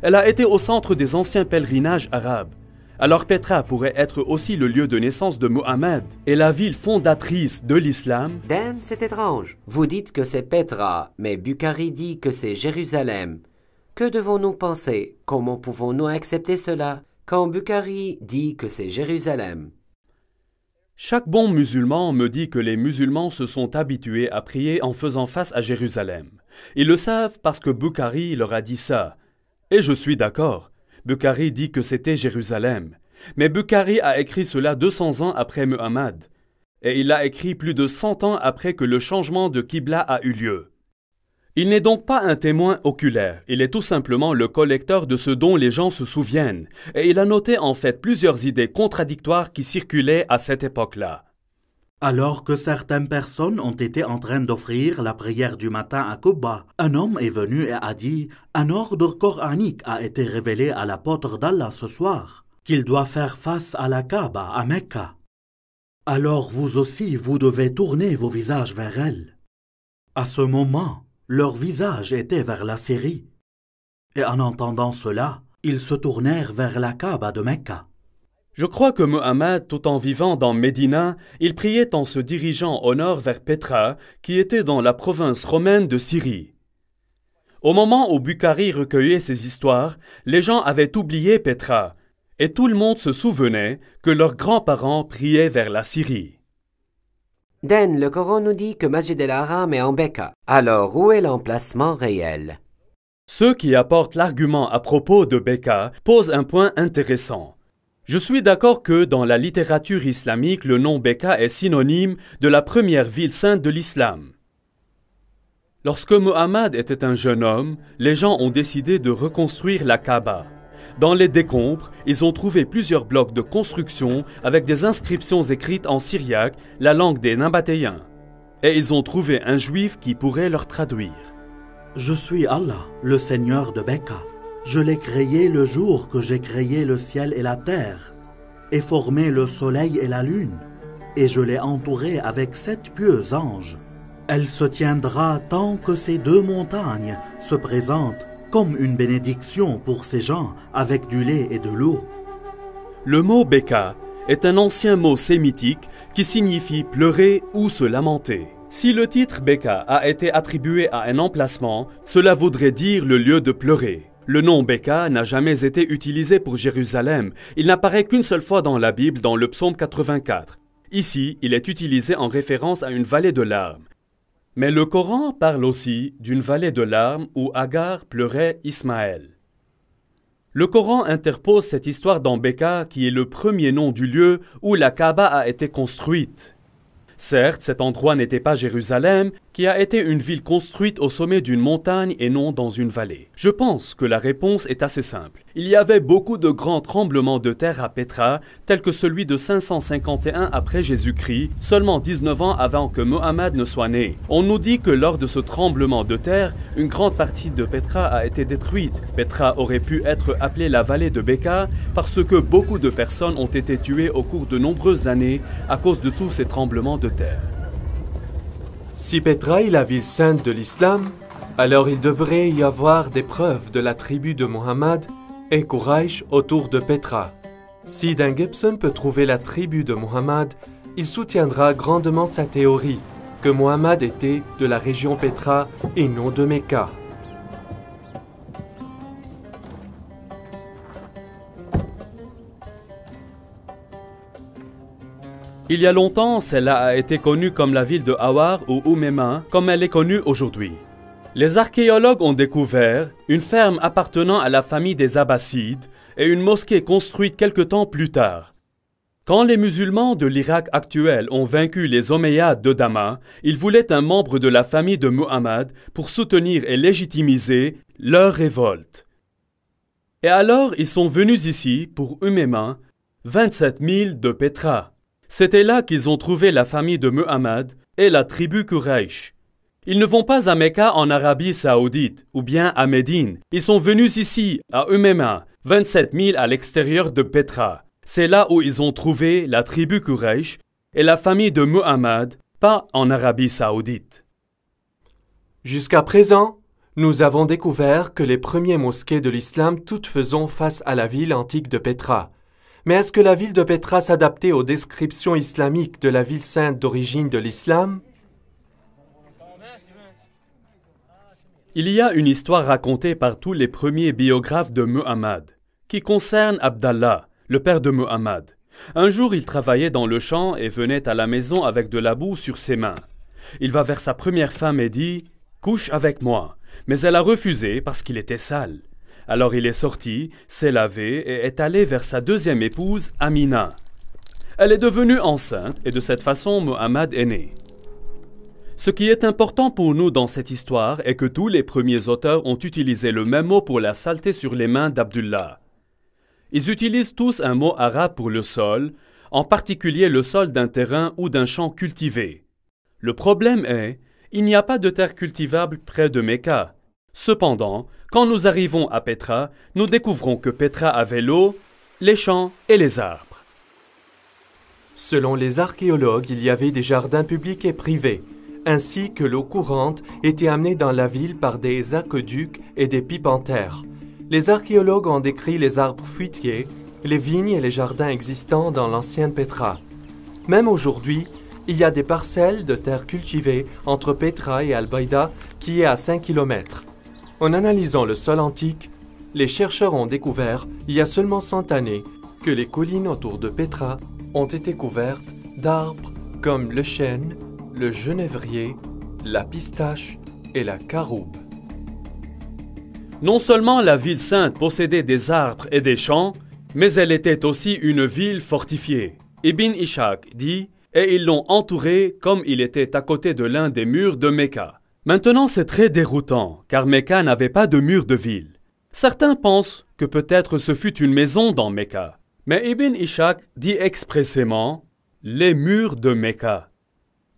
Elle a été au centre des anciens pèlerinages arabes. Alors Petra pourrait être aussi le lieu de naissance de Mohammed et la ville fondatrice de l'islam. Dan, c'est étrange. Vous dites que c'est Petra, mais Bukhari dit que c'est Jérusalem. Que devons-nous penser? Comment pouvons-nous accepter cela quand Bukhari dit que c'est Jérusalem? Chaque bon musulman me dit que les musulmans se sont habitués à prier en faisant face à Jérusalem. Ils le savent parce que Bukhari leur a dit ça. Et je suis d'accord. Bukhari dit que c'était Jérusalem. Mais Bukhari a écrit cela 200 ans après Muhammad. Et il l'a écrit plus de 100 ans après que le changement de Qibla a eu lieu. Il n'est donc pas un témoin oculaire, il est tout simplement le collecteur de ce dont les gens se souviennent. Et il a noté en fait plusieurs idées contradictoires qui circulaient à cette époque-là. Alors que certaines personnes ont été en train d'offrir la prière du matin à Quba, un homme est venu et a dit « Un ordre coranique a été révélé à l'apôtre d'Allah ce soir, qu'il doit faire face à la Kaaba à Mecca. Alors vous aussi, vous devez tourner vos visages vers elle. » À ce moment, leur visage était vers la Syrie. Et en entendant cela, ils se tournèrent vers la Kaaba de Mecca. Je crois que Muhammad, tout en vivant dans Médina, il priait en se dirigeant au nord vers Petra, qui était dans la province romaine de Syrie. Au moment où Bukhari recueillait ces histoires, les gens avaient oublié Petra, et tout le monde se souvenait que leurs grands-parents priaient vers la Syrie. Dan, le Coran nous dit que Masjid el-Haram est en Mecca. Alors, où est l'emplacement réel? Ceux qui apportent l'argument à propos de Mecca posent un point intéressant. Je suis d'accord que dans la littérature islamique, le nom Mecca est synonyme de la première ville sainte de l'islam. Lorsque Muhammad était un jeune homme, les gens ont décidé de reconstruire la Kaaba. Dans les décombres, ils ont trouvé plusieurs blocs de construction avec des inscriptions écrites en syriaque, la langue des Nabatéens. Et ils ont trouvé un juif qui pourrait leur traduire. « Je suis Allah, le Seigneur de Mecca. Je l'ai créé le jour que j'ai créé le ciel et la terre, et formé le soleil et la lune, et je l'ai entouré avec 7 pieux anges. Elle se tiendra tant que ces 2 montagnes se présentent comme une bénédiction pour ces gens avec du lait et de l'eau. » Le mot Beka est un ancien mot sémitique qui signifie pleurer ou se lamenter. Si le titre Beka a été attribué à un emplacement, cela voudrait dire le lieu de pleurer. Le nom Beka n'a jamais été utilisé pour Jérusalem. Il n'apparaît qu'une seule fois dans la Bible, dans le psaume 84. Ici, il est utilisé en référence à une vallée de larmes. Mais le Coran parle aussi d'une vallée de larmes où Agar pleurait Ismaël. Le Coran interpose cette histoire dans Beka, qui est le premier nom du lieu où la Kaaba a été construite. Certes, cet endroit n'était pas Jérusalem, qui a été une ville construite au sommet d'une montagne et non dans une vallée? Je pense que la réponse est assez simple. Il y avait beaucoup de grands tremblements de terre à Petra, tels que celui de 551 après Jésus-Christ, seulement 19 ans avant que Mohammed ne soit né. On nous dit que lors de ce tremblement de terre, une grande partie de Petra a été détruite. Petra aurait pu être appelée la vallée de Beka parce que beaucoup de personnes ont été tuées au cours de nombreuses années à cause de tous ces tremblements de terre. Si Petra est la ville sainte de l'islam, alors il devrait y avoir des preuves de la tribu de Mohammed et Quraysh autour de Petra. Si Dan Gibson peut trouver la tribu de Mohammed, il soutiendra grandement sa théorie que Mohammed était de la région Petra et non de Mecca. Il y a longtemps, celle-là a été connue comme la ville de Awar ou Oumema, comme elle est connue aujourd'hui. Les archéologues ont découvert une ferme appartenant à la famille des Abbassides et une mosquée construite quelque temps plus tard. Quand les musulmans de l'Irak actuel ont vaincu les Omeyyades de Damas, ils voulaient un membre de la famille de Muhammad pour soutenir et légitimiser leur révolte. Et alors, ils sont venus ici, pour Oumema, 27 000 de Petra. C'était là qu'ils ont trouvé la famille de Muhammad et la tribu Quraysh. Ils ne vont pas à Mecca en Arabie Saoudite ou bien à Médine. Ils sont venus ici, à Oumema, 27 000 à l'extérieur de Petra. C'est là où ils ont trouvé la tribu Quraysh et la famille de Muhammad, pas en Arabie Saoudite. Jusqu'à présent, nous avons découvert que les premiers mosquées de l'islam toutes faisaient face à la ville antique de Petra. Mais est-ce que la ville de Petra s'adaptait aux descriptions islamiques de la ville sainte d'origine de l'islam? Il y a une histoire racontée par tous les premiers biographes de Muhammad, qui concerne Abdallah, le père de Muhammad. Un jour, il travaillait dans le champ et venait à la maison avec de la boue sur ses mains. Il va vers sa première femme et dit « Couche avec moi », mais elle a refusé parce qu'il était sale. Alors il est sorti, s'est lavé et est allé vers sa deuxième épouse, Amina. Elle est devenue enceinte et de cette façon, Muhammad est né. Ce qui est important pour nous dans cette histoire est que tous les premiers auteurs ont utilisé le même mot pour la saleté sur les mains d'Abdullah. Ils utilisent tous un mot arabe pour le sol, en particulier le sol d'un terrain ou d'un champ cultivé. Le problème est, il n'y a pas de terre cultivable près de Mecca. Cependant, quand nous arrivons à Petra, nous découvrons que Petra avait l'eau, les champs et les arbres. Selon les archéologues, il y avait des jardins publics et privés, ainsi que l'eau courante était amenée dans la ville par des aqueducs et des pipes en terre. Les archéologues ont décrit les arbres fruitiers, les vignes et les jardins existants dans l'ancienne Petra. Même aujourd'hui, il y a des parcelles de terre cultivées entre Petra et Al-Baïda qui est à 5 km. En analysant le sol antique, les chercheurs ont découvert, il y a seulement 100 années, que les collines autour de Petra ont été couvertes d'arbres comme le chêne, le genévrier, la pistache et la caroube. Non seulement la ville sainte possédait des arbres et des champs, mais elle était aussi une ville fortifiée. Ibn Ishaq dit « Et ils l'ont entouré comme il était à côté de l'un des murs de Mecca ». Maintenant, c'est très déroutant, car Mecca n'avait pas de mur de ville. Certains pensent que peut-être ce fut une maison dans Mecca, mais Ibn Ishaq dit expressément « les murs de Mecca ».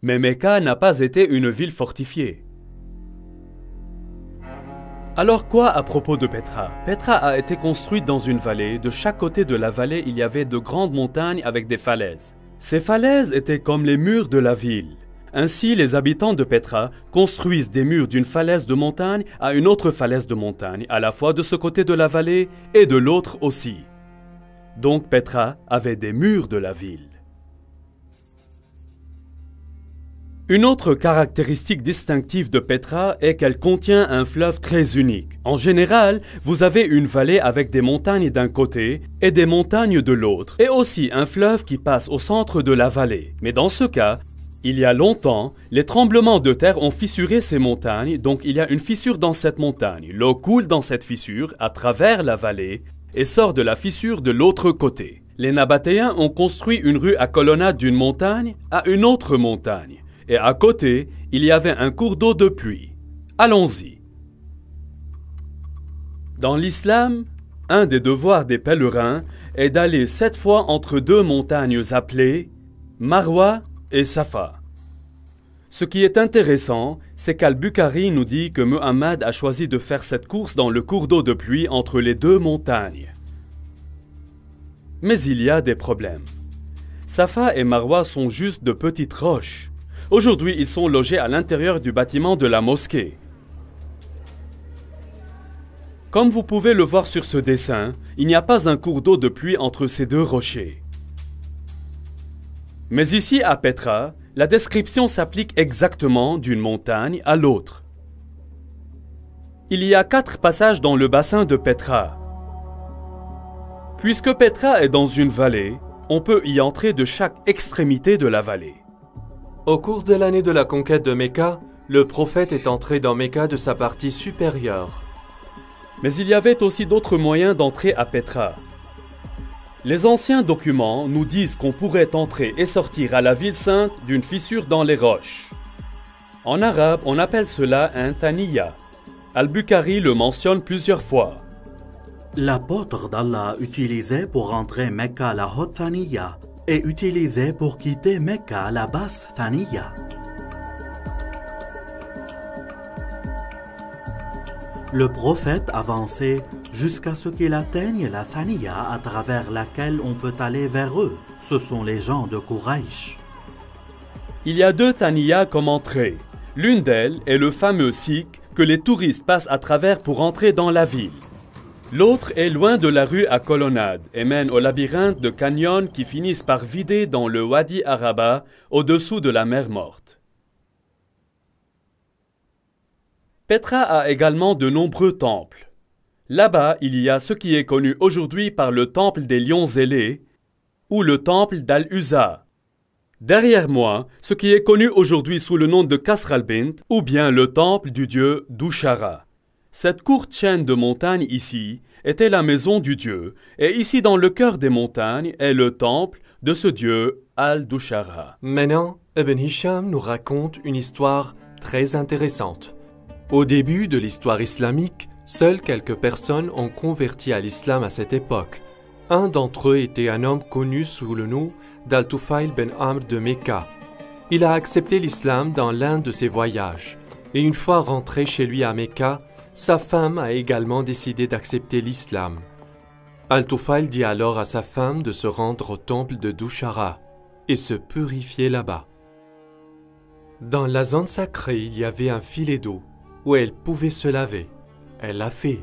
Mais Mecca n'a pas été une ville fortifiée. Alors quoi à propos de Petra? Petra a été construite dans une vallée. De chaque côté de la vallée, il y avait de grandes montagnes avec des falaises. Ces falaises étaient comme les murs de la ville. Ainsi, les habitants de Petra construisent des murs d'une falaise de montagne à une autre falaise de montagne, à la fois de ce côté de la vallée et de l'autre aussi. Donc Petra avait des murs de la ville. Une autre caractéristique distinctive de Petra est qu'elle contient un fleuve très unique. En général, vous avez une vallée avec des montagnes d'un côté et des montagnes de l'autre, et aussi un fleuve qui passe au centre de la vallée. Mais dans ce cas, il y a longtemps, les tremblements de terre ont fissuré ces montagnes, donc il y a une fissure dans cette montagne. L'eau coule dans cette fissure à travers la vallée et sort de la fissure de l'autre côté. Les Nabatéens ont construit une rue à colonnade d'une montagne à une autre montagne. et à côté, il y avait un cours d'eau de pluie. Allons-y. Dans l'islam, un des devoirs des pèlerins est d'aller 7 fois entre 2 montagnes appelées Marwa et Safa. Ce qui est intéressant, c'est qu'Al-Bukhari nous dit que Muhammad a choisi de faire cette course dans le cours d'eau de pluie entre les 2 montagnes. Mais il y a des problèmes. Safa et Marwa sont juste de petites roches. Aujourd'hui, ils sont logés à l'intérieur du bâtiment de la mosquée. Comme vous pouvez le voir sur ce dessin, il n'y a pas un cours d'eau de pluie entre ces 2 rochers. Mais ici, à Petra, la description s'applique exactement d'une montagne à l'autre. Il y a 4 passages dans le bassin de Petra. Puisque Petra est dans une vallée, on peut y entrer de chaque extrémité de la vallée. Au cours de l'année de la conquête de Mecca, le prophète est entré dans Mecca de sa partie supérieure. Mais il y avait aussi d'autres moyens d'entrer à Petra. Les anciens documents nous disent qu'on pourrait entrer et sortir à la ville sainte d'une fissure dans les roches. En arabe, on appelle cela un thaniya. Al-Bukhari le mentionne plusieurs fois. L'apôtre d'Allah utilisait pour entrer Mecca la haute Thaniya et utilisait pour quitter Mecca la basse Thaniya. Le prophète avançait jusqu'à ce qu'il atteigne la Thaniya à travers laquelle on peut aller vers eux. Ce sont les gens de Quraysh. Il y a 2 Thaniya comme entrée. L'une d'elles est le fameux Sikh que les touristes passent à travers pour entrer dans la ville. L'autre est loin de la rue à colonnade et mène au labyrinthe de canyons qui finissent par vider dans le Wadi Araba au-dessous de la mer Morte. Petra a également de nombreux temples. Là-bas, il y a ce qui est connu aujourd'hui par le temple des lions ailés ou le temple d'Al-Uzza. Derrière moi, ce qui est connu aujourd'hui sous le nom de Kasr al-Bint ou bien le temple du dieu Dushara. Cette courte chaîne de montagnes ici était la maison du dieu et ici dans le cœur des montagnes est le temple de ce dieu Al-Dushara. Maintenant, Ibn Hisham nous raconte une histoire très intéressante. Au début de l'histoire islamique, seules quelques personnes ont converti à l'islam à cette époque. Un d'entre eux était un homme connu sous le nom d'Al-Tufail ben Amr de Mecca. Il a accepté l'islam dans l'un de ses voyages, et une fois rentré chez lui à Mecca, sa femme a également décidé d'accepter l'islam. Al-Tufail dit alors à sa femme de se rendre au temple de Dushara et se purifier là-bas. Dans la zone sacrée, il y avait un filet d'eau où elle pouvait se laver. Elle l'a fait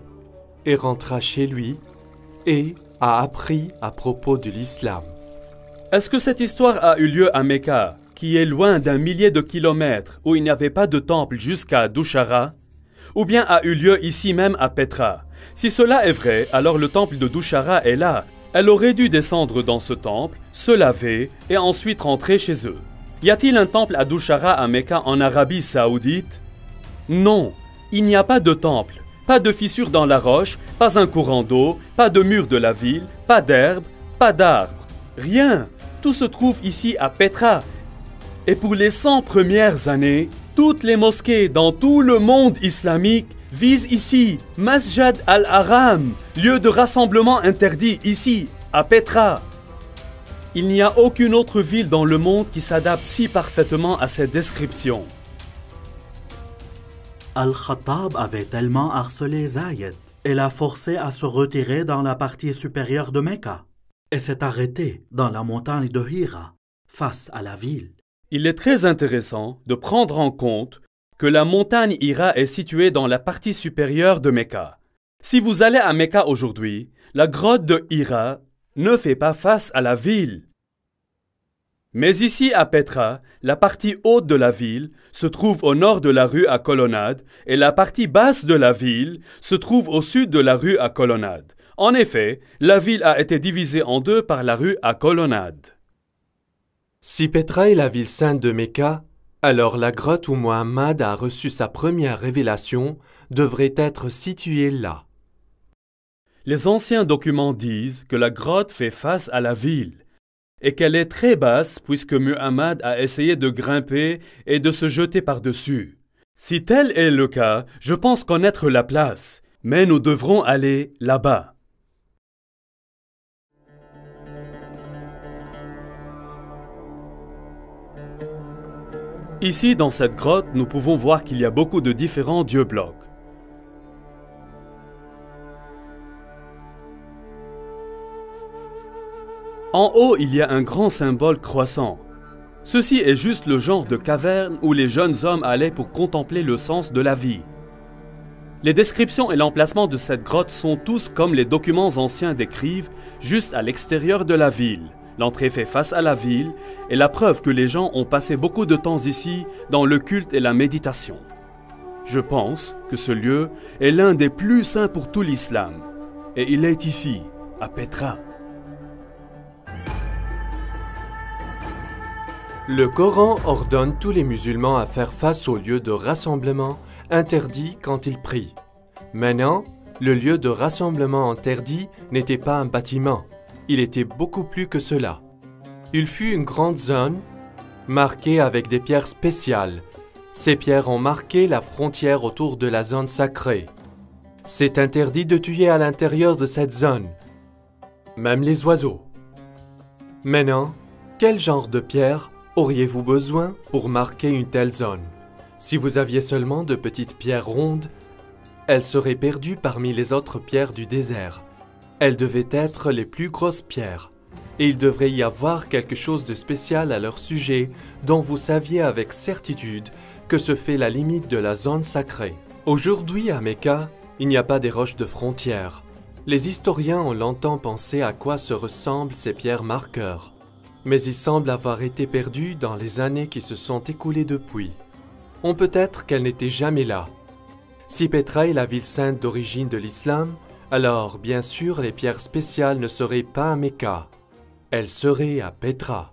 et rentra chez lui et a appris à propos de l'islam. Est-ce que cette histoire a eu lieu à Mecca, qui est loin d'un millier de kilomètres, où il n'y avait pas de temple jusqu'à Dushara, ou bien a eu lieu ici même à Petra? Si cela est vrai, alors le temple de Dushara est là. Elle aurait dû descendre dans ce temple, se laver et ensuite rentrer chez eux. Y a-t-il un temple à Dushara à Mecca en Arabie Saoudite? Non, il n'y a pas de temple, pas de fissure dans la roche, pas un courant d'eau, pas de mur de la ville, pas d'herbe, pas d'arbres. Rien, tout se trouve ici à Petra. Et pour les 100 premières années, toutes les mosquées dans tout le monde islamique visent ici, Masjid al-Haram, lieu de rassemblement interdit ici, à Petra. Il n'y a aucune autre ville dans le monde qui s'adapte si parfaitement à cette description. Al-Khattab avait tellement harcelé Zayed et l'a forcé à se retirer dans la partie supérieure de Mecca et s'est arrêté dans la montagne de Hira, face à la ville. Il est très intéressant de prendre en compte que la montagne Hira est située dans la partie supérieure de Mecca. Si vous allez à Mecca aujourd'hui, la grotte de Hira ne fait pas face à la ville. Mais ici à Petra, la partie haute de la ville se trouve au nord de la rue à colonnade et la partie basse de la ville se trouve au sud de la rue à colonnade. En effet, la ville a été divisée en deux par la rue à colonnade. Si Petra est la ville sainte de Mecca, alors la grotte où Muhammad a reçu sa première révélation devrait être située là. Les anciens documents disent que la grotte fait face à la ville. et qu'elle est très basse puisque Muhammad a essayé de grimper et de se jeter par-dessus. Si tel est le cas, je pense connaître la place, mais nous devrons aller là-bas. Ici, dans cette grotte, nous pouvons voir qu'il y a beaucoup de différents dieux-blocs. En haut, il y a un grand symbole croissant. Ceci est juste le genre de caverne où les jeunes hommes allaient pour contempler le sens de la vie. Les descriptions et l'emplacement de cette grotte sont tous comme les documents anciens décrivent, juste à l'extérieur de la ville. L'entrée fait face à la ville et la preuve que les gens ont passé beaucoup de temps ici dans le culte et la méditation. Je pense que ce lieu est l'un des plus saints pour tout l'islam. Et il est ici, à Petra. Le Coran ordonne tous les musulmans à faire face au lieu de rassemblement interdit quand ils prient. Maintenant, le lieu de rassemblement interdit n'était pas un bâtiment, il était beaucoup plus que cela. Il fut une grande zone marquée avec des pierres spéciales. Ces pierres ont marqué la frontière autour de la zone sacrée. C'est interdit de tuer à l'intérieur de cette zone, même les oiseaux. Maintenant, quel genre de pierre auriez-vous besoin pour marquer une telle zone? Si vous aviez seulement de petites pierres rondes, elles seraient perdues parmi les autres pierres du désert. Elles devaient être les plus grosses pierres, et il devrait y avoir quelque chose de spécial à leur sujet dont vous saviez avec certitude que ce fait la limite de la zone sacrée. Aujourd'hui à Mecca, il n'y a pas des roches de frontières. Les historiens ont longtemps pensé à quoi se ressemblent ces pierres marqueurs, mais ils semblent avoir été perdus dans les années qui se sont écoulées depuis. On peut être qu'elles n'étaient jamais là. Si Petra est la ville sainte d'origine de l'islam, alors bien sûr les pierres spéciales ne seraient pas à Mecca. Elles seraient à Petra.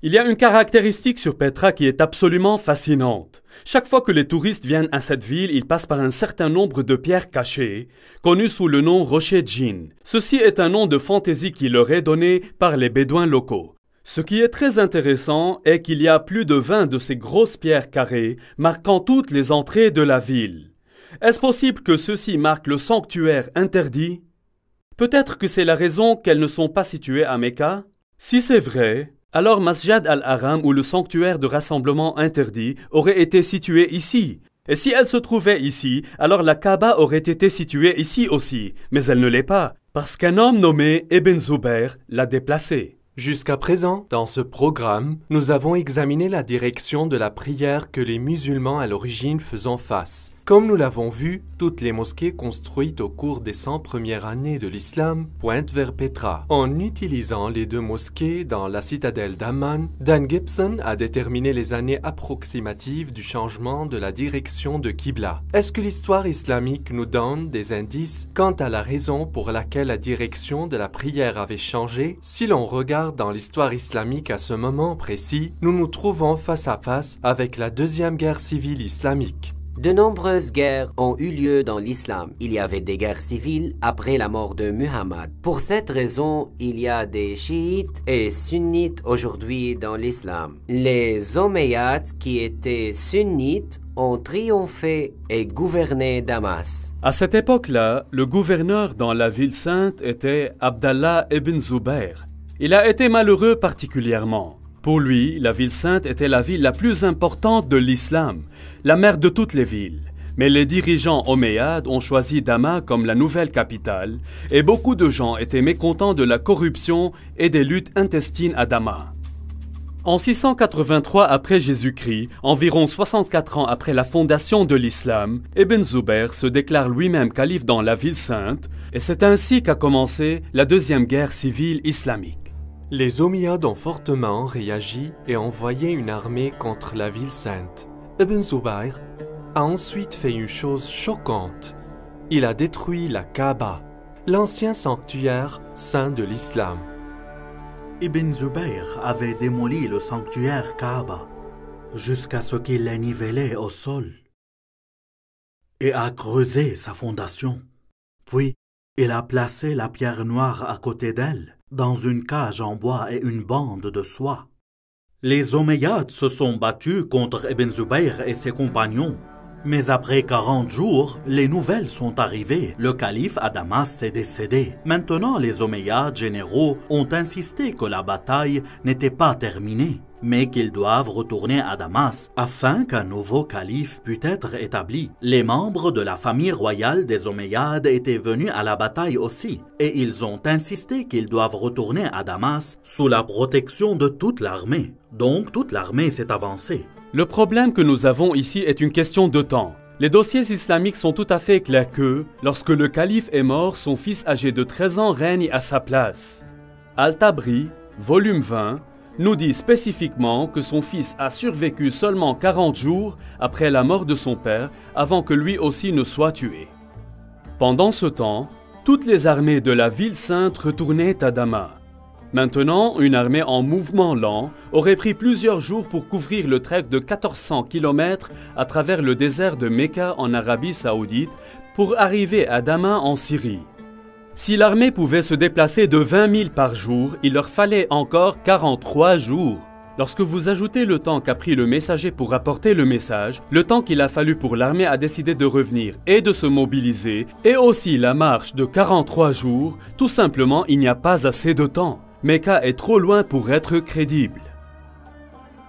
Il y a une caractéristique sur Petra qui est absolument fascinante. Chaque fois que les touristes viennent à cette ville, ils passent par un certain nombre de pierres cachées, connues sous le nom rocher djinn. Ceci est un nom de fantaisie qui leur est donné par les bédouins locaux. Ce qui est très intéressant est qu'il y a plus de 20 de ces grosses pierres carrées marquant toutes les entrées de la ville. Est-ce possible que ceux-ci marquent le sanctuaire interdit? Peut-être que c'est la raison qu'elles ne sont pas situées à Mecca? Si c'est vrai, alors Masjid al-Haram ou le sanctuaire de rassemblement interdit aurait été situé ici. Et si elle se trouvait ici, alors la Kaaba aurait été située ici aussi. Mais elle ne l'est pas, parce qu'un homme nommé Ibn Zubayr l'a déplacée. Jusqu'à présent, dans ce programme, nous avons examiné la direction de la prière que les musulmans à l'origine faisaient face. Comme nous l'avons vu, toutes les mosquées construites au cours des 100 premières années de l'islam pointent vers Petra. En utilisant les deux mosquées dans la citadelle d'Amman, Dan Gibson a déterminé les années approximatives du changement de la direction de Qibla. Est-ce que l'histoire islamique nous donne des indices quant à la raison pour laquelle la direction de la prière avait changé? Si l'on regarde dans l'histoire islamique à ce moment précis, nous nous trouvons face à face avec la deuxième guerre civile islamique. De nombreuses guerres ont eu lieu dans l'islam. Il y avait des guerres civiles après la mort de Muhammad. Pour cette raison, il y a des chiites et sunnites aujourd'hui dans l'islam. Les Omeyyades, qui étaient sunnites, ont triomphé et gouverné Damas. À cette époque-là, le gouverneur dans la ville sainte était Abdallah ibn Zubayr. Il a été malheureux particulièrement. Pour lui, la ville sainte était la ville la plus importante de l'islam, la mère de toutes les villes. Mais les dirigeants omeyyades ont choisi Damas comme la nouvelle capitale et beaucoup de gens étaient mécontents de la corruption et des luttes intestines à Damas. En 683 après Jésus-Christ, environ 64 ans après la fondation de l'islam, Ibn Zubayr se déclare lui-même calife dans la ville sainte et c'est ainsi qu'a commencé la deuxième guerre civile islamique. Les Omeyyades ont fortement réagi et envoyé une armée contre la ville sainte. Ibn Zubayr a ensuite fait une chose choquante. Il a détruit la Kaaba, l'ancien sanctuaire saint de l'islam. Ibn Zubayr avait démoli le sanctuaire Kaaba jusqu'à ce qu'il l'ait nivelé au sol et a creusé sa fondation. Puis, il a placé la pierre noire à côté d'elle dans une cage en bois et une bande de soie. Les Omeyyades se sont battus contre Ibn Zubayr et ses compagnons. Mais après 40 jours, les nouvelles sont arrivées. Le calife à Damas est décédé. Maintenant, les Omeyyades généraux ont insisté que la bataille n'était pas terminée, mais qu'ils doivent retourner à Damas afin qu'un nouveau calife puisse être établi. Les membres de la famille royale des Omeyyades étaient venus à la bataille aussi, et ils ont insisté qu'ils doivent retourner à Damas sous la protection de toute l'armée. Donc, toute l'armée s'est avancée. Le problème que nous avons ici est une question de temps. Les dossiers islamiques sont tout à fait clairs que, lorsque le calife est mort, son fils âgé de 13 ans règne à sa place. Al-Tabri, volume 20, nous dit spécifiquement que son fils a survécu seulement 40 jours après la mort de son père, avant que lui aussi ne soit tué. Pendant ce temps, toutes les armées de la ville sainte retournaient à Damas. Maintenant, une armée en mouvement lent aurait pris plusieurs jours pour couvrir le trek de 1400 km à travers le désert de Mecca en Arabie Saoudite pour arriver à Damas en Syrie. Si l'armée pouvait se déplacer de 20 000 par jour, il leur fallait encore 43 jours. Lorsque vous ajoutez le temps qu'a pris le messager pour apporter le message, le temps qu'il a fallu pour l'armée à décider de revenir et de se mobiliser, et aussi la marche de 43 jours, tout simplement il n'y a pas assez de temps. Mecca est trop loin pour être crédible.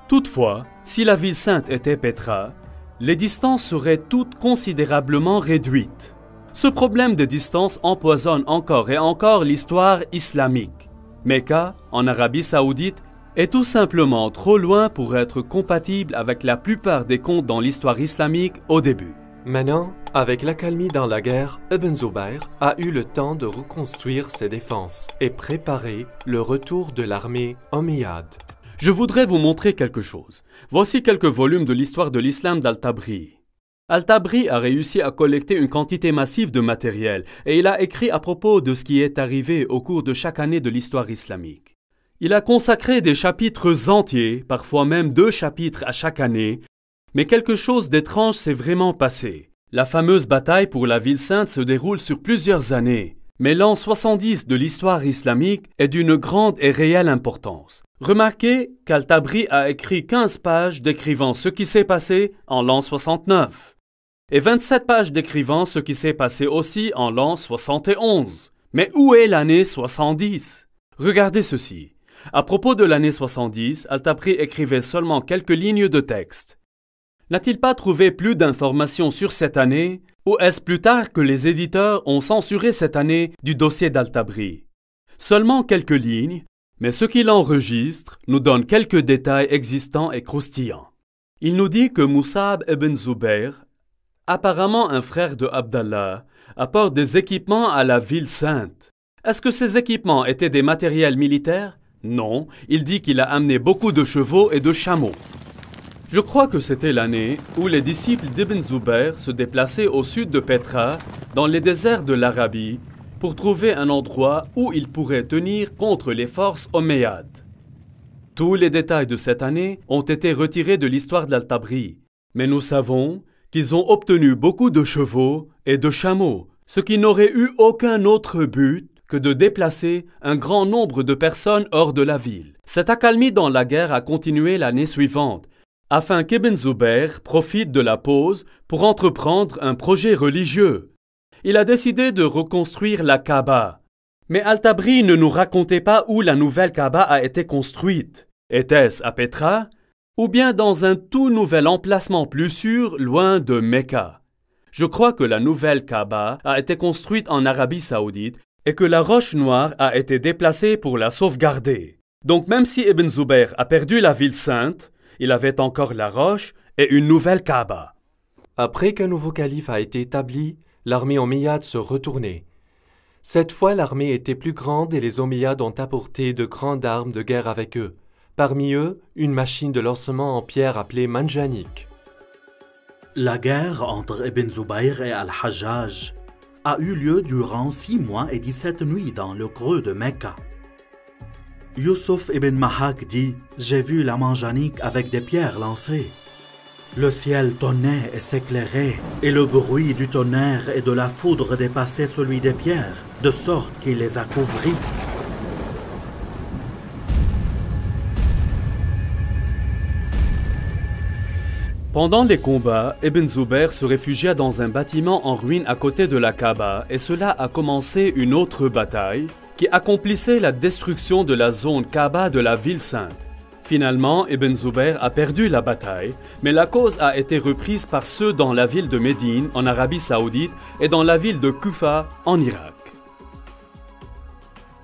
Toutefois, si la ville sainte était Petra, les distances seraient toutes considérablement réduites. Ce problème de distance empoisonne encore et encore l'histoire islamique. Mecca, en Arabie Saoudite, est tout simplement trop loin pour être compatible avec la plupart des contes dans l'histoire islamique au début. Maintenant, avec l'accalmie dans la guerre, Ibn Zubayr a eu le temps de reconstruire ses défenses et préparer le retour de l'armée omeyyade. Je voudrais vous montrer quelque chose. Voici quelques volumes de l'histoire de l'islam d'Al-Tabri. Al-Tabri a réussi à collecter une quantité massive de matériel et il a écrit à propos de ce qui est arrivé au cours de chaque année de l'histoire islamique. Il a consacré des chapitres entiers, parfois même 2 chapitres à chaque année, mais quelque chose d'étrange s'est vraiment passé. La fameuse bataille pour la ville sainte se déroule sur plusieurs années, mais l'an 70 de l'histoire islamique est d'une grande et réelle importance. Remarquez qu'Al-Tabri a écrit 15 pages décrivant ce qui s'est passé en l'an 69 et 27 pages décrivant ce qui s'est passé aussi en l'an 71. Mais où est l'année 70? Regardez ceci. À propos de l'année 70, Al-Tabri écrivait seulement quelques lignes de texte. N'a-t-il pas trouvé plus d'informations sur cette année, ou est-ce plus tard que les éditeurs ont censuré cette année du dossier d'Al-Tabri? Seulement quelques lignes, mais ce qu'il enregistre nous donne quelques détails existants et croustillants. Il nous dit que Mus'ab ibn Zubayr, apparemment un frère de Abdallah, apporte des équipements à la ville sainte. Est-ce que ces équipements étaient des matériels militaires? Non, il dit qu'il a amené beaucoup de chevaux et de chameaux. Je crois que c'était l'année où les disciples d'Ibn Zubayr se déplaçaient au sud de Petra, dans les déserts de l'Arabie, pour trouver un endroit où ils pourraient tenir contre les forces omeyyades. Tous les détails de cette année ont été retirés de l'histoire d'Al-Tabri, mais nous savons qu'ils ont obtenu beaucoup de chevaux et de chameaux, ce qui n'aurait eu aucun autre but que de déplacer un grand nombre de personnes hors de la ville. Cette accalmie dans la guerre a continué l'année suivante, afin qu'Ibn Zubayr profite de la pause pour entreprendre un projet religieux. Il a décidé de reconstruire la Kaaba. Mais Al-Tabri ne nous racontait pas où la nouvelle Kaaba a été construite. Était-ce à Petra ou bien dans un tout nouvel emplacement plus sûr loin de Mecca? Je crois que la nouvelle Kaaba a été construite en Arabie Saoudite et que la roche noire a été déplacée pour la sauvegarder. Donc même si Ibn Zubayr a perdu la ville sainte, il avait encore la roche et une nouvelle Kaaba. Après qu'un nouveau calife a été établi, l'armée omeyyade se retournait. Cette fois, l'armée était plus grande et les Omeyyades ont apporté de grandes armes de guerre avec eux. Parmi eux, une machine de lancement en pierre appelée Manjanik. La guerre entre Ibn Zubayr et Al-Hajjaj a eu lieu durant 6 mois et 17 nuits dans le creux de Mecca. Yusuf ibn Mahak dit « J'ai vu la Manjanik avec des pierres lancées. Le ciel tonnait et s'éclairait, et le bruit du tonnerre et de la foudre dépassait celui des pierres, de sorte qu'il les a couvries. Pendant les combats, Ibn Zubayr se réfugia dans un bâtiment en ruine à côté de la Kaaba et cela a commencé une autre bataille qui accomplissait la destruction de la zone Kaaba de la ville sainte. Finalement, Ibn Zubayr a perdu la bataille, mais la cause a été reprise par ceux dans la ville de Médine, en Arabie Saoudite, et dans la ville de Kufa, en Irak.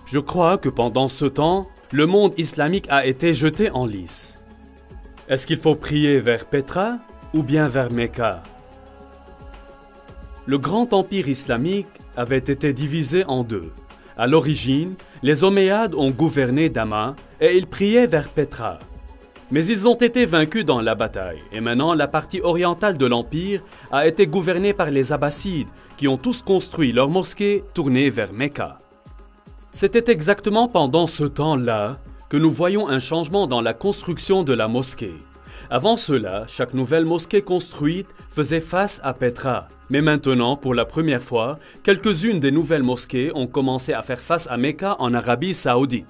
Je crois que pendant ce temps, le monde islamique a été jeté en lice. Est-ce qu'il faut prier vers Petra ou bien vers Mecca? Le grand empire islamique avait été divisé en deux. À l'origine, les Omeyyades ont gouverné Damas et ils priaient vers Petra. Mais ils ont été vaincus dans la bataille et maintenant la partie orientale de l'empire a été gouvernée par les Abbassides qui ont tous construit leur mosquée tournée vers Mecca. C'était exactement pendant ce temps-là que nous voyons un changement dans la construction de la mosquée. Avant cela, chaque nouvelle mosquée construite faisait face à Petra. Mais maintenant, pour la première fois, quelques-unes des nouvelles mosquées ont commencé à faire face à Mecca en Arabie Saoudite.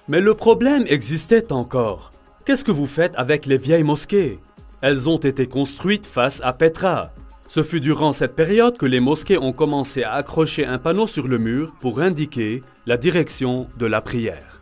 Mais le problème existait encore. Qu'est-ce que vous faites avec les vieilles mosquées? Elles ont été construites face à Petra. Ce fut durant cette période que les mosquées ont commencé à accrocher un panneau sur le mur pour indiquer la direction de la prière.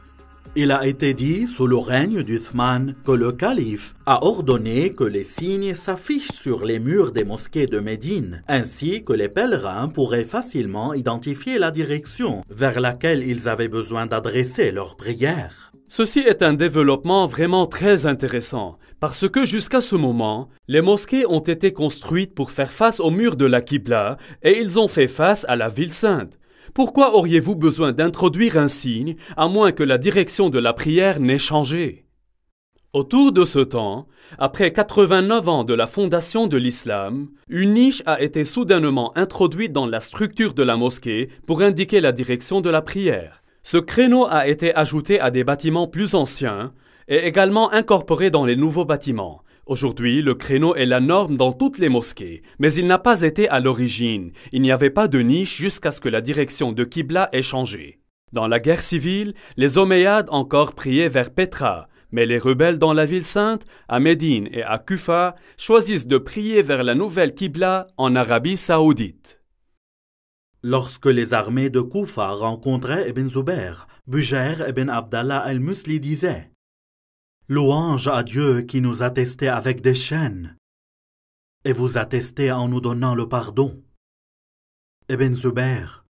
Il a été dit sous le règne d'Uthman que le calife a ordonné que les signes s'affichent sur les murs des mosquées de Médine, ainsi que les pèlerins pourraient facilement identifier la direction vers laquelle ils avaient besoin d'adresser leurs prières. Ceci est un développement vraiment très intéressant, parce que jusqu'à ce moment, les mosquées ont été construites pour faire face au mur de la Qibla et ils ont fait face à la ville sainte. Pourquoi auriez-vous besoin d'introduire un signe, à moins que la direction de la prière n'ait changé? Autour de ce temps, après 89 ans de la fondation de l'islam, une niche a été soudainement introduite dans la structure de la mosquée pour indiquer la direction de la prière. Ce créneau a été ajouté à des bâtiments plus anciens et également incorporé dans les nouveaux bâtiments. Aujourd'hui, le créneau est la norme dans toutes les mosquées, mais il n'a pas été à l'origine. Il n'y avait pas de niche jusqu'à ce que la direction de Qibla ait changé. Dans la guerre civile, les Omeyyades encore priaient vers Petra, mais les rebelles dans la ville sainte, à Médine et à Kufa, choisissent de prier vers la nouvelle Qibla en Arabie Saoudite. Lorsque les armées de Kufa rencontraient Ibn Zubayr, Bujair ibn Abdallah al-Musli disait: Louange à Dieu qui nous a testés avec des chaînes et vous a testés en nous donnant le pardon. Ibn Zubayr,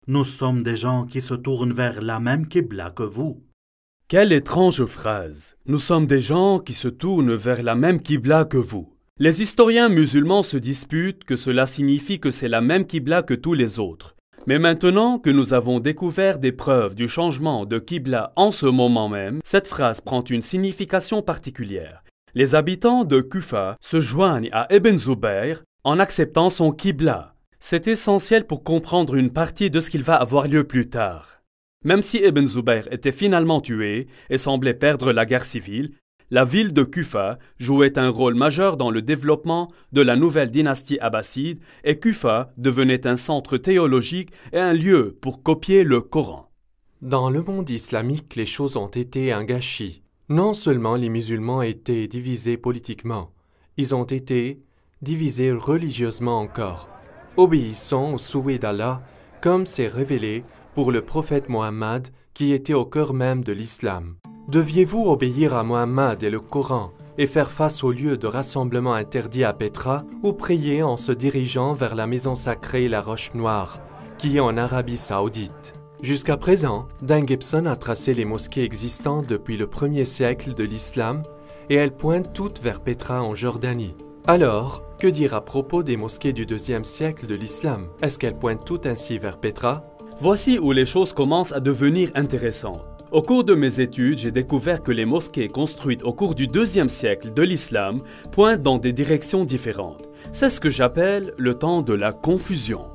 nous sommes des gens qui se tournent vers la même Qibla que vous. Quelle étrange phrase! Nous sommes des gens qui se tournent vers la même Qibla que vous. Les historiens musulmans se disputent que cela signifie que c'est la même Qibla que tous les autres. Mais maintenant que nous avons découvert des preuves du changement de Qibla en ce moment même, cette phrase prend une signification particulière. Les habitants de Kufa se joignent à Ibn Zubayr en acceptant son Qibla. C'est essentiel pour comprendre une partie de ce qu'il va avoir lieu plus tard. Même si Ibn Zubayr était finalement tué et semblait perdre la guerre civile, la ville de Kufa jouait un rôle majeur dans le développement de la nouvelle dynastie abbasside et Kufa devenait un centre théologique et un lieu pour copier le Coran. Dans le monde islamique, les choses ont été un gâchis. Non seulement les musulmans étaient divisés politiquement, ils ont été divisés religieusement encore, obéissant au souhait d'Allah, comme c'est révélé pour le prophète Mohammed qui était au cœur même de l'islam. Deviez-vous obéir à Mohammed et le Coran et faire face au lieu de rassemblement interdit à Petra ou prier en se dirigeant vers la maison sacrée La Roche Noire, qui est en Arabie Saoudite? Jusqu'à présent, Dan Gibson a tracé les mosquées existantes depuis le 1er siècle de l'islam et elles pointent toutes vers Petra en Jordanie. Alors, que dire à propos des mosquées du 2e siècle de l'islam? Est-ce qu'elles pointent toutes ainsi vers Petra? Voici où les choses commencent à devenir intéressantes. Au cours de mes études, j'ai découvert que les mosquées construites au cours du 2e siècle de l'islam pointent dans des directions différentes. C'est ce que j'appelle le temps de la confusion.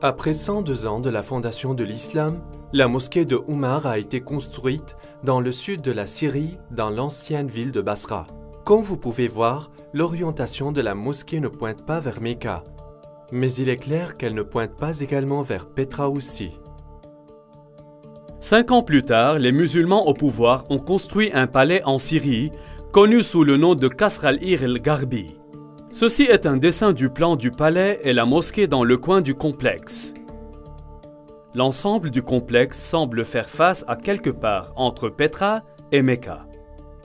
Après 102 ans de la fondation de l'islam, la mosquée de Oumar a été construite dans le sud de la Syrie, dans l'ancienne ville de Basra. Comme vous pouvez voir, l'orientation de la mosquée ne pointe pas vers Mecca, mais il est clair qu'elle ne pointe pas également vers Petra aussi. 5 ans plus tard, les musulmans au pouvoir ont construit un palais en Syrie, connu sous le nom de Qasr al-Ir el-Gharbi. Ceci est un dessin du plan du palais et la mosquée dans le coin du complexe. L'ensemble du complexe semble faire face à quelque part entre Petra et Mecca.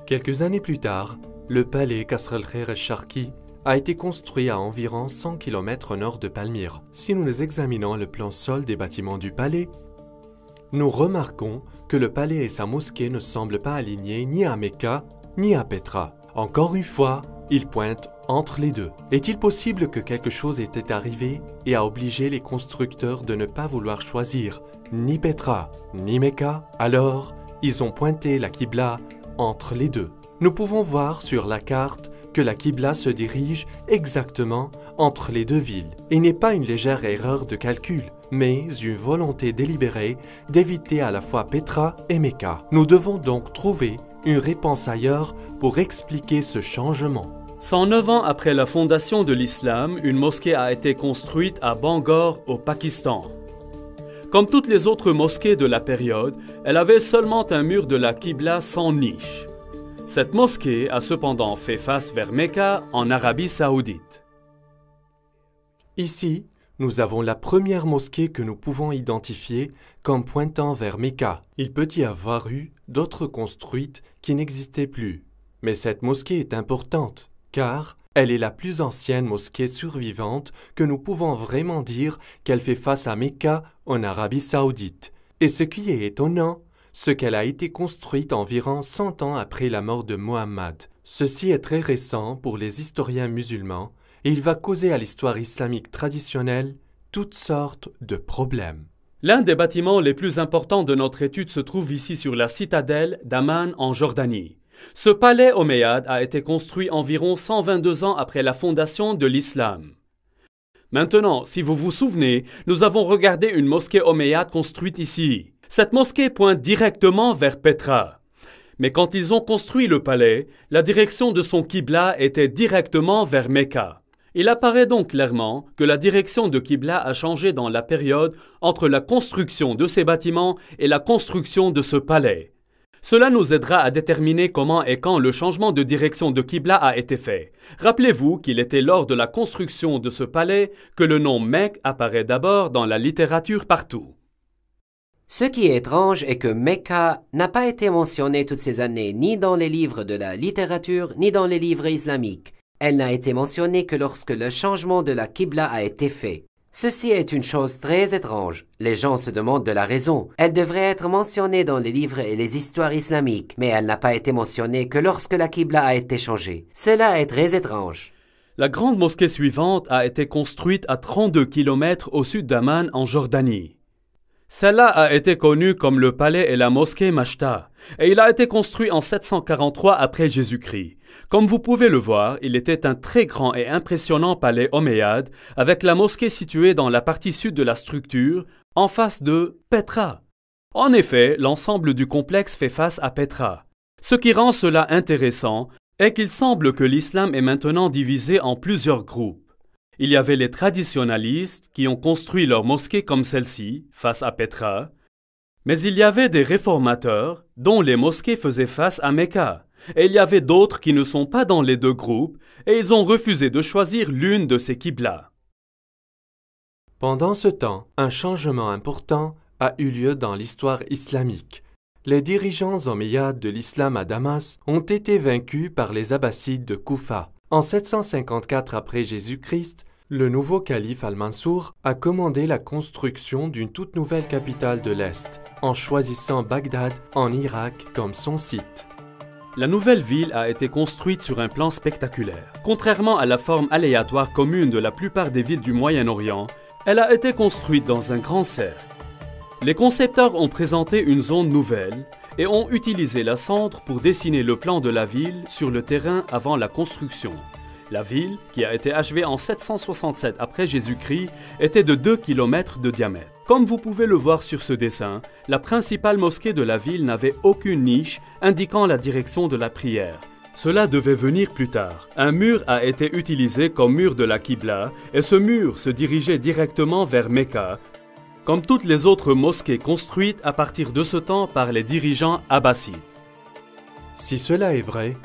Quelques années plus tard, le palais Qasr al-Khair el-Sharqi a été construit à environ 100 km au nord de Palmyre. Si nous examinons le plan sol des bâtiments du palais, nous remarquons que le palais et sa mosquée ne semblent pas alignés ni à Mecca ni à Petra. Encore une fois, ils pointent entre les deux. Est-il possible que quelque chose était arrivé et a obligé les constructeurs de ne pas vouloir choisir ni Petra ni Mecca? Alors, ils ont pointé la Qibla entre les deux. Nous pouvons voir sur la carte que la Qibla se dirige exactement entre les deux villes. Il n'est pas une légère erreur de calcul, mais une volonté délibérée d'éviter à la fois Petra et Mecca. Nous devons donc trouver une réponse ailleurs pour expliquer ce changement. 109 ans après la fondation de l'islam, une mosquée a été construite à Bangor, au Pakistan. Comme toutes les autres mosquées de la période, elle avait seulement un mur de la Qibla sans niche. Cette mosquée a cependant fait face vers Mecca, en Arabie Saoudite. Ici, nous avons la première mosquée que nous pouvons identifier comme pointant vers Mecca. Il peut y avoir eu d'autres construites qui n'existaient plus. Mais cette mosquée est importante, car elle est la plus ancienne mosquée survivante que nous pouvons vraiment dire qu'elle fait face à Mecca en Arabie Saoudite. Et ce qui est étonnant, c'est qu'elle a été construite environ 100 ans après la mort de Mohammed. Ceci est très récent pour les historiens musulmans et il va causer à l'histoire islamique traditionnelle toutes sortes de problèmes. L'un des bâtiments les plus importants de notre étude se trouve ici sur la citadelle d'Amman en Jordanie. Ce palais omeyyade a été construit environ 122 ans après la fondation de l'islam. Maintenant, si vous vous souvenez, nous avons regardé une mosquée omeyyade construite ici. Cette mosquée pointe directement vers Petra. Mais quand ils ont construit le palais, la direction de son Qibla était directement vers Mecca. Il apparaît donc clairement que la direction de Qibla a changé dans la période entre la construction de ces bâtiments et la construction de ce palais. Cela nous aidera à déterminer comment et quand le changement de direction de Qibla a été fait. Rappelez-vous qu'il était lors de la construction de ce palais que le nom Mecque apparaît d'abord dans la littérature partout. Ce qui est étrange est que Mecca n'a pas été mentionné toutes ces années ni dans les livres de la littérature ni dans les livres islamiques. Elle n'a été mentionnée que lorsque le changement de la Qibla a été fait. Ceci est une chose très étrange. Les gens se demandent de la raison. Elle devrait être mentionnée dans les livres et les histoires islamiques, mais elle n'a pas été mentionnée que lorsque la Qibla a été changée. Cela est très étrange. La grande mosquée suivante a été construite à 32 km au sud d'Amman en Jordanie. Celle-là a été connue comme le palais et la mosquée Mashta, et il a été construit en 743 après Jésus-Christ. Comme vous pouvez le voir, il était un très grand et impressionnant palais omeyyade, avec la mosquée située dans la partie sud de la structure, en face de Petra. En effet, l'ensemble du complexe fait face à Petra. Ce qui rend cela intéressant est qu'il semble que l'islam est maintenant divisé en plusieurs groupes. Il y avait les traditionalistes qui ont construit leur mosquée comme celle-ci, face à Petra, mais il y avait des réformateurs dont les mosquées faisaient face à Mecca, et il y avait d'autres qui ne sont pas dans les deux groupes et ils ont refusé de choisir l'une de ces qiblas. Pendant ce temps, un changement important a eu lieu dans l'histoire islamique. Les dirigeants omeyyades de l'islam à Damas ont été vaincus par les Abbassides de Koufa. En 754 après Jésus-Christ, le nouveau calife Al-Mansour a commandé la construction d'une toute nouvelle capitale de l'Est, en choisissant Bagdad en Irak comme son site. La nouvelle ville a été construite sur un plan spectaculaire. Contrairement à la forme aléatoire commune de la plupart des villes du Moyen-Orient, elle a été construite dans un grand cercle. Les concepteurs ont présenté une zone nouvelle et ont utilisé la cendre pour dessiner le plan de la ville sur le terrain avant la construction. La ville, qui a été achevée en 767 après Jésus-Christ, était de 2 km de diamètre. Comme vous pouvez le voir sur ce dessin, la principale mosquée de la ville n'avait aucune niche indiquant la direction de la prière. Cela devait venir plus tard. Un mur a été utilisé comme mur de la Qibla et ce mur se dirigeait directement vers Mecca, comme toutes les autres mosquées construites à partir de ce temps par les dirigeants abbassides. Si cela est vrai,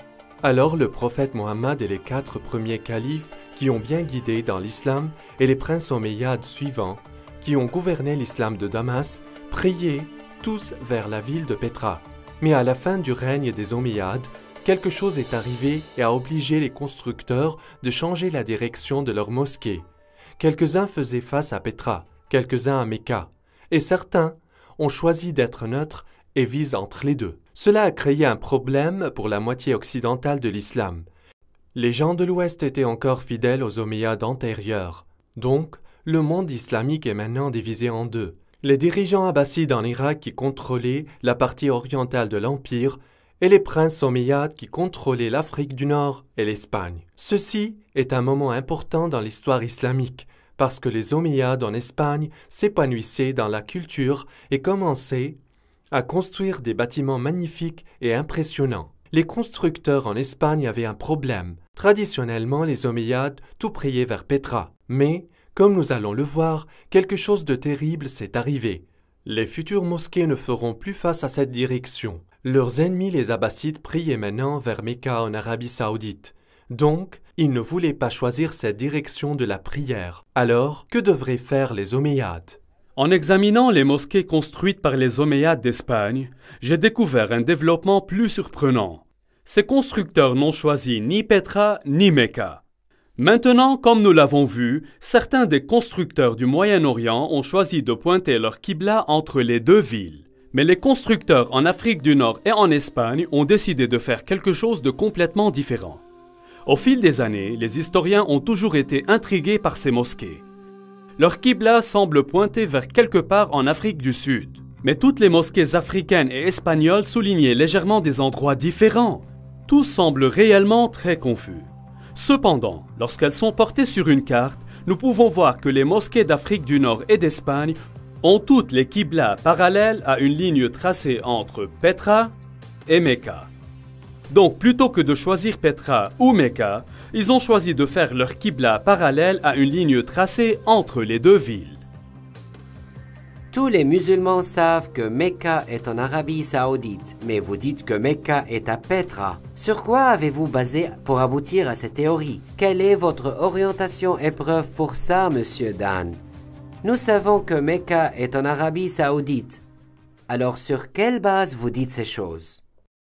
Alors le prophète Mohammed et les 4 premiers califes qui ont bien guidé dans l'islam et les princes omeyyades suivants qui ont gouverné l'islam de Damas priaient tous vers la ville de Petra. Mais à la fin du règne des Omeyyades, quelque chose est arrivé et a obligé les constructeurs de changer la direction de leur mosquée. Quelques-uns faisaient face à Petra, quelques-uns à Mecca, et certains ont choisi d'être neutres et visent entre les deux. Cela a créé un problème pour la moitié occidentale de l'islam. Les gens de l'Ouest étaient encore fidèles aux Omeyyades antérieurs. Donc, le monde islamique est maintenant divisé en deux. Les dirigeants abbassides en Irak qui contrôlaient la partie orientale de l'Empire et les princes omeyyades qui contrôlaient l'Afrique du Nord et l'Espagne. Ceci est un moment important dans l'histoire islamique parce que les Omeyyades en Espagne s'épanouissaient dans la culture et commençaient à construire des bâtiments magnifiques et impressionnants. Les constructeurs en Espagne avaient un problème. Traditionnellement, les Omeyyades tout priaient vers Petra. Mais, comme nous allons le voir, quelque chose de terrible s'est arrivé. Les futures mosquées ne feront plus face à cette direction. Leurs ennemis, les Abbassides, priaient maintenant vers Mecca en Arabie Saoudite. Donc, ils ne voulaient pas choisir cette direction de la prière. Alors, que devraient faire les Omeyyades? En examinant les mosquées construites par les Omeyyades d'Espagne, j'ai découvert un développement plus surprenant. Ces constructeurs n'ont choisi ni Petra ni Mecca. Maintenant, comme nous l'avons vu, certains des constructeurs du Moyen-Orient ont choisi de pointer leur qibla entre les deux villes. Mais les constructeurs en Afrique du Nord et en Espagne ont décidé de faire quelque chose de complètement différent. Au fil des années, les historiens ont toujours été intrigués par ces mosquées. Leur qibla semble pointer vers quelque part en Afrique du Sud. Mais toutes les mosquées africaines et espagnoles soulignaient légèrement des endroits différents. Tout semble réellement très confus. Cependant, lorsqu'elles sont portées sur une carte, nous pouvons voir que les mosquées d'Afrique du Nord et d'Espagne ont toutes les qiblas parallèles à une ligne tracée entre Petra et Mecca. Donc, plutôt que de choisir Petra ou Mecca, ils ont choisi de faire leur qibla parallèle à une ligne tracée entre les deux villes. Tous les musulmans savent que Mecca est en Arabie Saoudite, mais vous dites que Mecca est à Petra. Sur quoi avez-vous basé pour aboutir à cette théorie? Quelle est votre orientation et preuve pour ça, Monsieur Dan? Nous savons que Mecca est en Arabie Saoudite. Alors sur quelle base vous dites ces choses?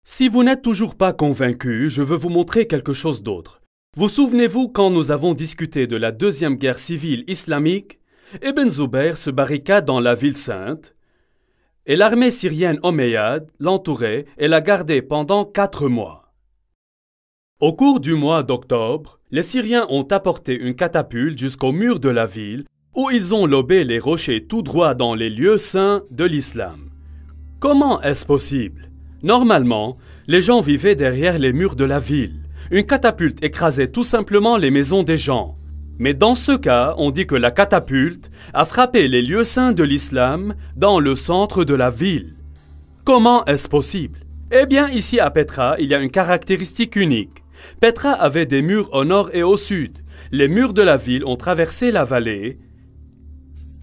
Si vous n'êtes toujours pas convaincu, je veux vous montrer quelque chose d'autre. Vous souvenez-vous quand nous avons discuté de la deuxième guerre civile islamique? Ibn Zubayr se barricade dans la ville sainte et l'armée syrienne omeyyade l'entourait et la gardait pendant 4 mois. Au cours du mois d'octobre, les Syriens ont apporté une catapulte jusqu'au mur de la ville où ils ont lobé les rochers tout droit dans les lieux saints de l'islam. Comment est-ce possible? Normalement, les gens vivaient derrière les murs de la ville. Une catapulte écrasait tout simplement les maisons des gens. Mais dans ce cas, on dit que la catapulte a frappé les lieux saints de l'islam dans le centre de la ville. Comment est-ce possible? Eh bien, ici à Petra, il y a une caractéristique unique. Petra avait des murs au nord et au sud. Les murs de la ville ont traversé la vallée.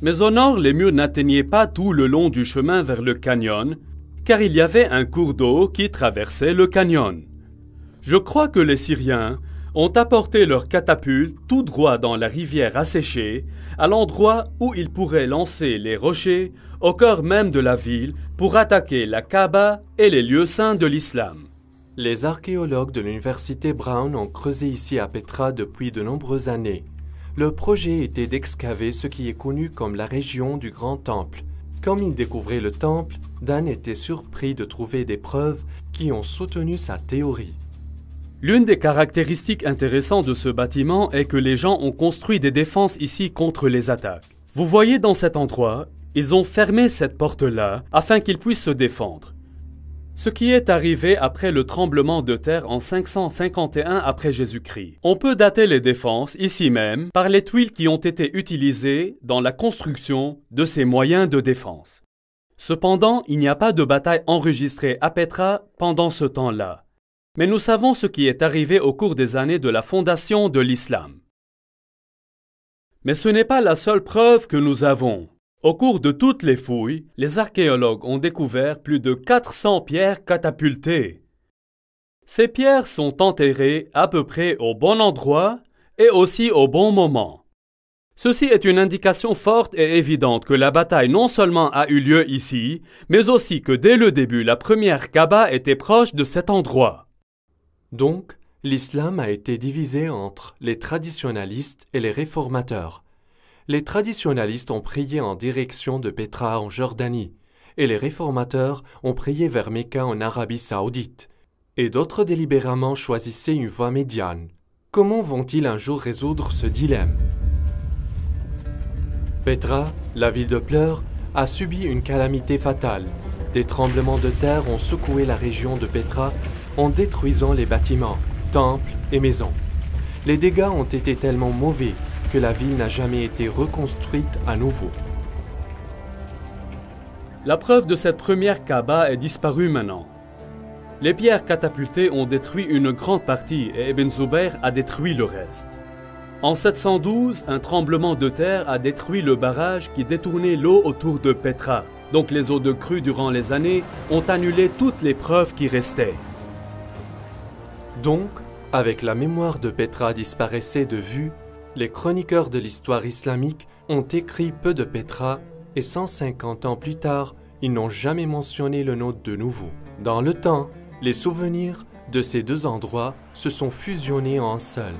Mais au nord, les murs n'atteignaient pas tout le long du chemin vers le canyon, car il y avait un cours d'eau qui traversait le canyon. Je crois que les Syriens ont apporté leurs catapultes tout droit dans la rivière asséchée, à l'endroit où ils pourraient lancer les rochers au cœur même de la ville pour attaquer la Kaaba et les lieux saints de l'islam. Les archéologues de l'université Brown ont creusé ici à Petra depuis de nombreuses années. Le projet était d'excaver ce qui est connu comme la région du Grand Temple. Comme ils découvraient le temple, Dan était surpris de trouver des preuves qui ont soutenu sa théorie. L'une des caractéristiques intéressantes de ce bâtiment est que les gens ont construit des défenses ici contre les attaques. Vous voyez dans cet endroit, ils ont fermé cette porte-là afin qu'ils puissent se défendre. Ce qui est arrivé après le tremblement de terre en 551 après Jésus-Christ. On peut dater les défenses, ici même, par les tuiles qui ont été utilisées dans la construction de ces moyens de défense. Cependant, il n'y a pas de bataille enregistrée à Petra pendant ce temps-là. Mais nous savons ce qui est arrivé au cours des années de la fondation de l'islam. Mais ce n'est pas la seule preuve que nous avons. Au cours de toutes les fouilles, les archéologues ont découvert plus de 400 pierres catapultées. Ces pierres sont enterrées à peu près au bon endroit et aussi au bon moment. Ceci est une indication forte et évidente que la bataille non seulement a eu lieu ici, mais aussi que dès le début, la première Kaaba était proche de cet endroit. Donc, l'islam a été divisé entre les traditionalistes et les réformateurs. Les traditionalistes ont prié en direction de Pétra en Jordanie, et les réformateurs ont prié vers Mecca en Arabie saoudite, et d'autres délibérément choisissaient une voie médiane. Comment vont-ils un jour résoudre ce dilemme? Pétra, la ville de pleurs, a subi une calamité fatale. Des tremblements de terre ont secoué la région de Pétra en détruisant les bâtiments, temples et maisons. Les dégâts ont été tellement mauvais que la ville n'a jamais été reconstruite à nouveau. La preuve de cette première Kaaba est disparue maintenant. Les pierres catapultées ont détruit une grande partie et Ibn Zubayr a détruit le reste. En 712, un tremblement de terre a détruit le barrage qui détournait l'eau autour de Pétra. Donc les eaux de crue durant les années ont annulé toutes les preuves qui restaient. Donc, avec la mémoire de Pétra disparaissait de vue, les chroniqueurs de l'histoire islamique ont écrit peu de Pétra et 150 ans plus tard, ils n'ont jamais mentionné le nom de nouveau. Dans le temps, les souvenirs de ces deux endroits se sont fusionnés en un seul,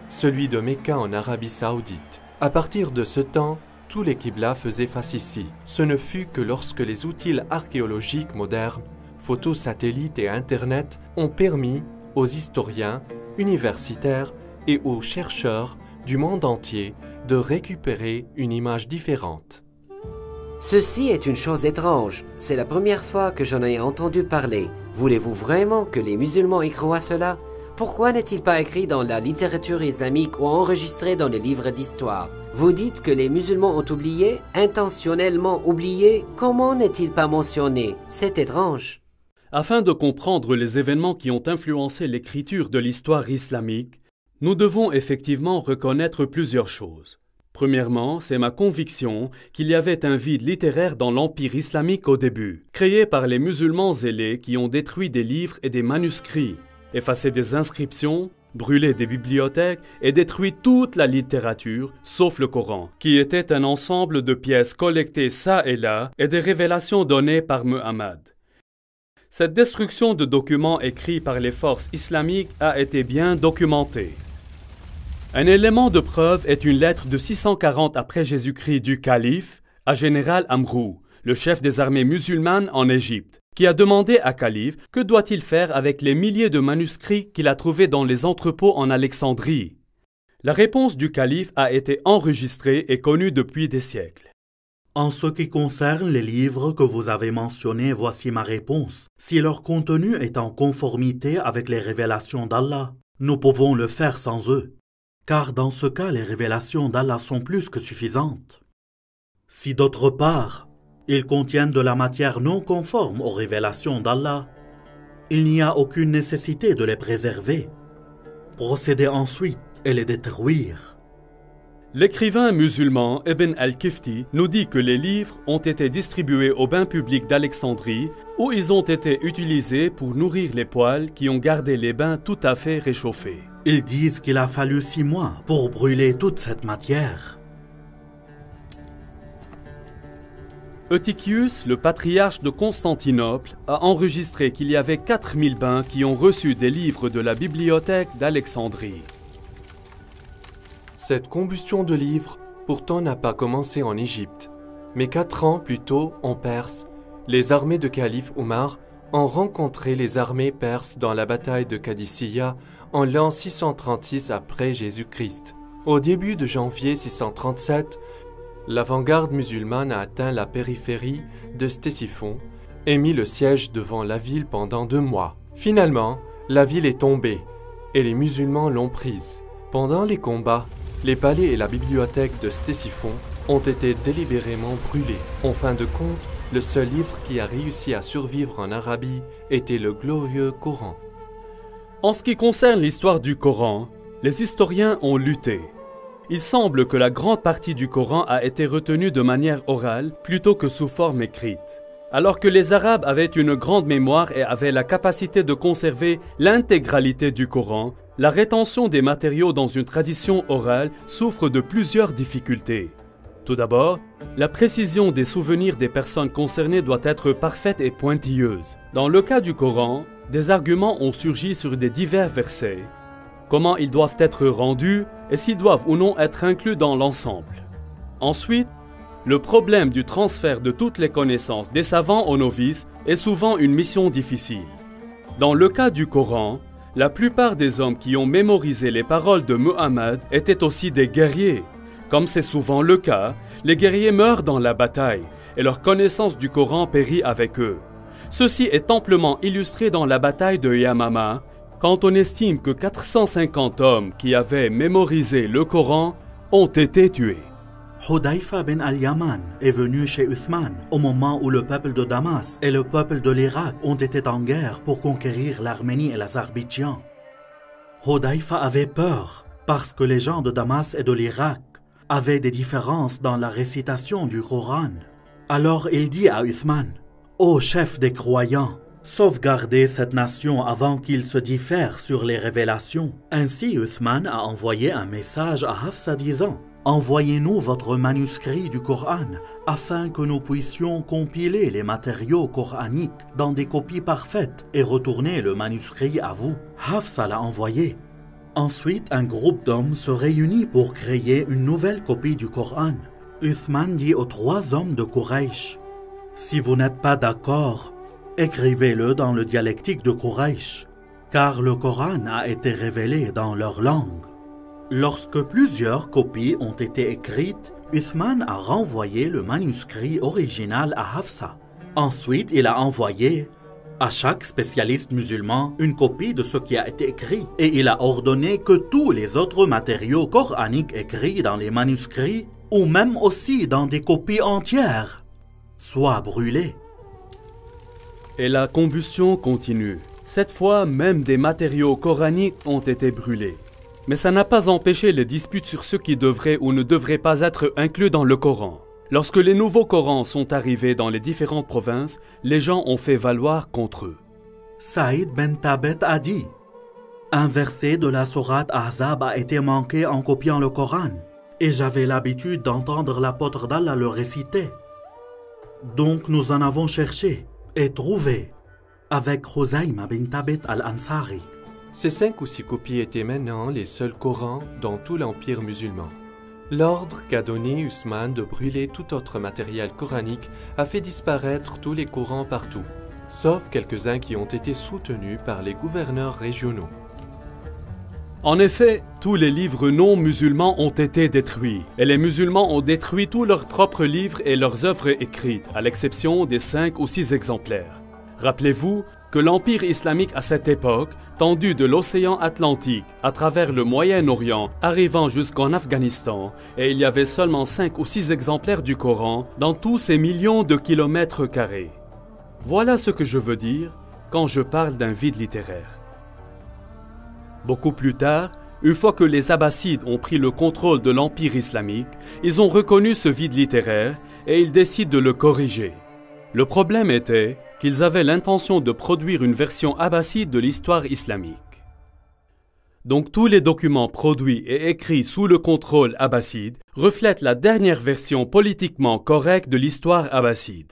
celui de Mecca en Arabie saoudite. À partir de ce temps, tous les Qibla faisaient face ici. Ce ne fut que lorsque les outils archéologiques modernes, photos satellites et Internet ont permis aux historiens, universitaires et aux chercheurs du monde entier de récupérer une image différente. Ceci est une chose étrange. C'est la première fois que j'en ai entendu parler. Voulez-vous vraiment que les musulmans y croient cela? Pourquoi n'est-il pas écrit dans la littérature islamique ou enregistré dans les livres d'histoire? Vous dites que les musulmans ont oublié, intentionnellement oublié. Comment n'est-il pas mentionné? C'est étrange. Afin de comprendre les événements qui ont influencé l'écriture de l'histoire islamique, nous devons effectivement reconnaître plusieurs choses. Premièrement, c'est ma conviction qu'il y avait un vide littéraire dans l'Empire islamique au début, créé par les musulmans zélés qui ont détruit des livres et des manuscrits, effacé des inscriptions, brûlé des bibliothèques et détruit toute la littérature, sauf le Coran, qui était un ensemble de pièces collectées çà et là et des révélations données par Muhammad. Cette destruction de documents écrits par les forces islamiques a été bien documentée. Un élément de preuve est une lettre de 640 après Jésus-Christ du calife à général Amrou, le chef des armées musulmanes en Égypte, qui a demandé à calife que doit-il faire avec les milliers de manuscrits qu'il a trouvés dans les entrepôts en Alexandrie. La réponse du calife a été enregistrée et connue depuis des siècles. En ce qui concerne les livres que vous avez mentionnés, voici ma réponse. Si leur contenu est en conformité avec les révélations d'Allah, nous pouvons le faire sans eux. Car dans ce cas, les révélations d'Allah sont plus que suffisantes. Si d'autre part, ils contiennent de la matière non conforme aux révélations d'Allah, il n'y a aucune nécessité de les préserver. Procédez ensuite et les détruire. L'écrivain musulman Ibn al-Kifti nous dit que les livres ont été distribués aux bains publics d'Alexandrie où ils ont été utilisés pour nourrir les poêles qui ont gardé les bains tout à fait réchauffés. Ils disent qu'il a fallu 6 mois pour brûler toute cette matière. Eutychius, le patriarche de Constantinople, a enregistré qu'il y avait 4000 bains qui ont reçu des livres de la bibliothèque d'Alexandrie. Cette combustion de livres, pourtant, n'a pas commencé en Égypte, mais 4 ans plus tôt, en Perse, les armées de calife Omar ont rencontré les armées perses dans la bataille de Qadisiyah en l'an 636 après Jésus-Christ. Au début de janvier 637, l'avant-garde musulmane a atteint la périphérie de Ctésiphon et mis le siège devant la ville pendant 2 mois. Finalement, la ville est tombée et les musulmans l'ont prise. Pendant les combats, les palais et la bibliothèque de Ctésiphon ont été délibérément brûlés. En fin de compte, le seul livre qui a réussi à survivre en Arabie était le glorieux Coran. En ce qui concerne l'histoire du Coran, les historiens ont lutté. Il semble que la grande partie du Coran a été retenue de manière orale plutôt que sous forme écrite. Alors que les Arabes avaient une grande mémoire et avaient la capacité de conserver l'intégralité du Coran, la rétention des matériaux dans une tradition orale souffre de plusieurs difficultés. Tout d'abord, la précision des souvenirs des personnes concernées doit être parfaite et pointilleuse. Dans le cas du Coran, des arguments ont surgi sur des divers versets. Comment ils doivent être rendus et s'ils doivent ou non être inclus dans l'ensemble. Ensuite, le problème du transfert de toutes les connaissances des savants aux novices est souvent une mission difficile. Dans le cas du Coran, la plupart des hommes qui ont mémorisé les paroles de Muhammad étaient aussi des guerriers. Comme c'est souvent le cas, les guerriers meurent dans la bataille et leur connaissance du Coran périt avec eux. Ceci est amplement illustré dans la bataille de Yamama, quand on estime que 450 hommes qui avaient mémorisé le Coran ont été tués. Hudayfa bin al-Yaman est venu chez Uthman au moment où le peuple de Damas et le peuple de l'Irak ont été en guerre pour conquérir l'Arménie et l'Azerbaïdjan. Hudayfa avait peur parce que les gens de Damas et de l'Irak avaient des différences dans la récitation du Coran. Alors il dit à Uthman, « Ô chef des croyants, sauvegardez cette nation avant qu'ils se diffèrent sur les révélations. » Ainsi Uthman a envoyé un message à Hafsa disant, « Envoyez-nous votre manuscrit du Coran afin que nous puissions compiler les matériaux coraniques dans des copies parfaites et retourner le manuscrit à vous. » Hafsa l'a envoyé. Ensuite, un groupe d'hommes se réunit pour créer une nouvelle copie du Coran. Uthman dit aux 3 hommes de Quraysh, « Si vous n'êtes pas d'accord, écrivez-le dans le dialectique de Quraysh, car le Coran a été révélé dans leur langue. » Lorsque plusieurs copies ont été écrites, Uthman a renvoyé le manuscrit original à Hafsa. Ensuite, il a envoyé à chaque spécialiste musulman une copie de ce qui a été écrit et il a ordonné que tous les autres matériaux coraniques écrits dans les manuscrits ou même aussi dans des copies entières soient brûlés. Et la combustion continue. Cette fois, même des matériaux coraniques ont été brûlés. Mais ça n'a pas empêché les disputes sur ce qui devrait ou ne devrait pas être inclus dans le Coran. Lorsque les nouveaux Corans sont arrivés dans les différentes provinces, les gens ont fait valoir contre eux. Saïd ben Tabet a dit, « Un verset de la sourate Ahzab a été manqué en copiant le Coran, et j'avais l'habitude d'entendre l'apôtre d'Allah le réciter. Donc nous en avons cherché et trouvé avec Khuzayma bin Tabet al-Ansari. » Ces 5 ou 6 copies étaient maintenant les seuls Corans dans tout l'Empire musulman. L'ordre qu'a donné Uthman de brûler tout autre matériel coranique a fait disparaître tous les Corans partout, sauf quelques-uns qui ont été soutenus par les gouverneurs régionaux. En effet, tous les livres non musulmans ont été détruits, et les musulmans ont détruit tous leurs propres livres et leurs œuvres écrites, à l'exception des 5 ou 6 exemplaires. Rappelez-vous que l'Empire islamique à cette époque, tendu de l'océan Atlantique à travers le Moyen-Orient, arrivant jusqu'en Afghanistan, et il y avait seulement 5 ou 6 exemplaires du Coran dans tous ces millions de kilomètres carrés. Voilà ce que je veux dire quand je parle d'un vide littéraire. Beaucoup plus tard, une fois que les Abbassides ont pris le contrôle de l'Empire islamique, ils ont reconnu ce vide littéraire et ils décident de le corriger. Le problème était qu'ils avaient l'intention de produire une version abbasside de l'histoire islamique. Donc tous les documents produits et écrits sous le contrôle abbasside reflètent la dernière version politiquement correcte de l'histoire abbasside.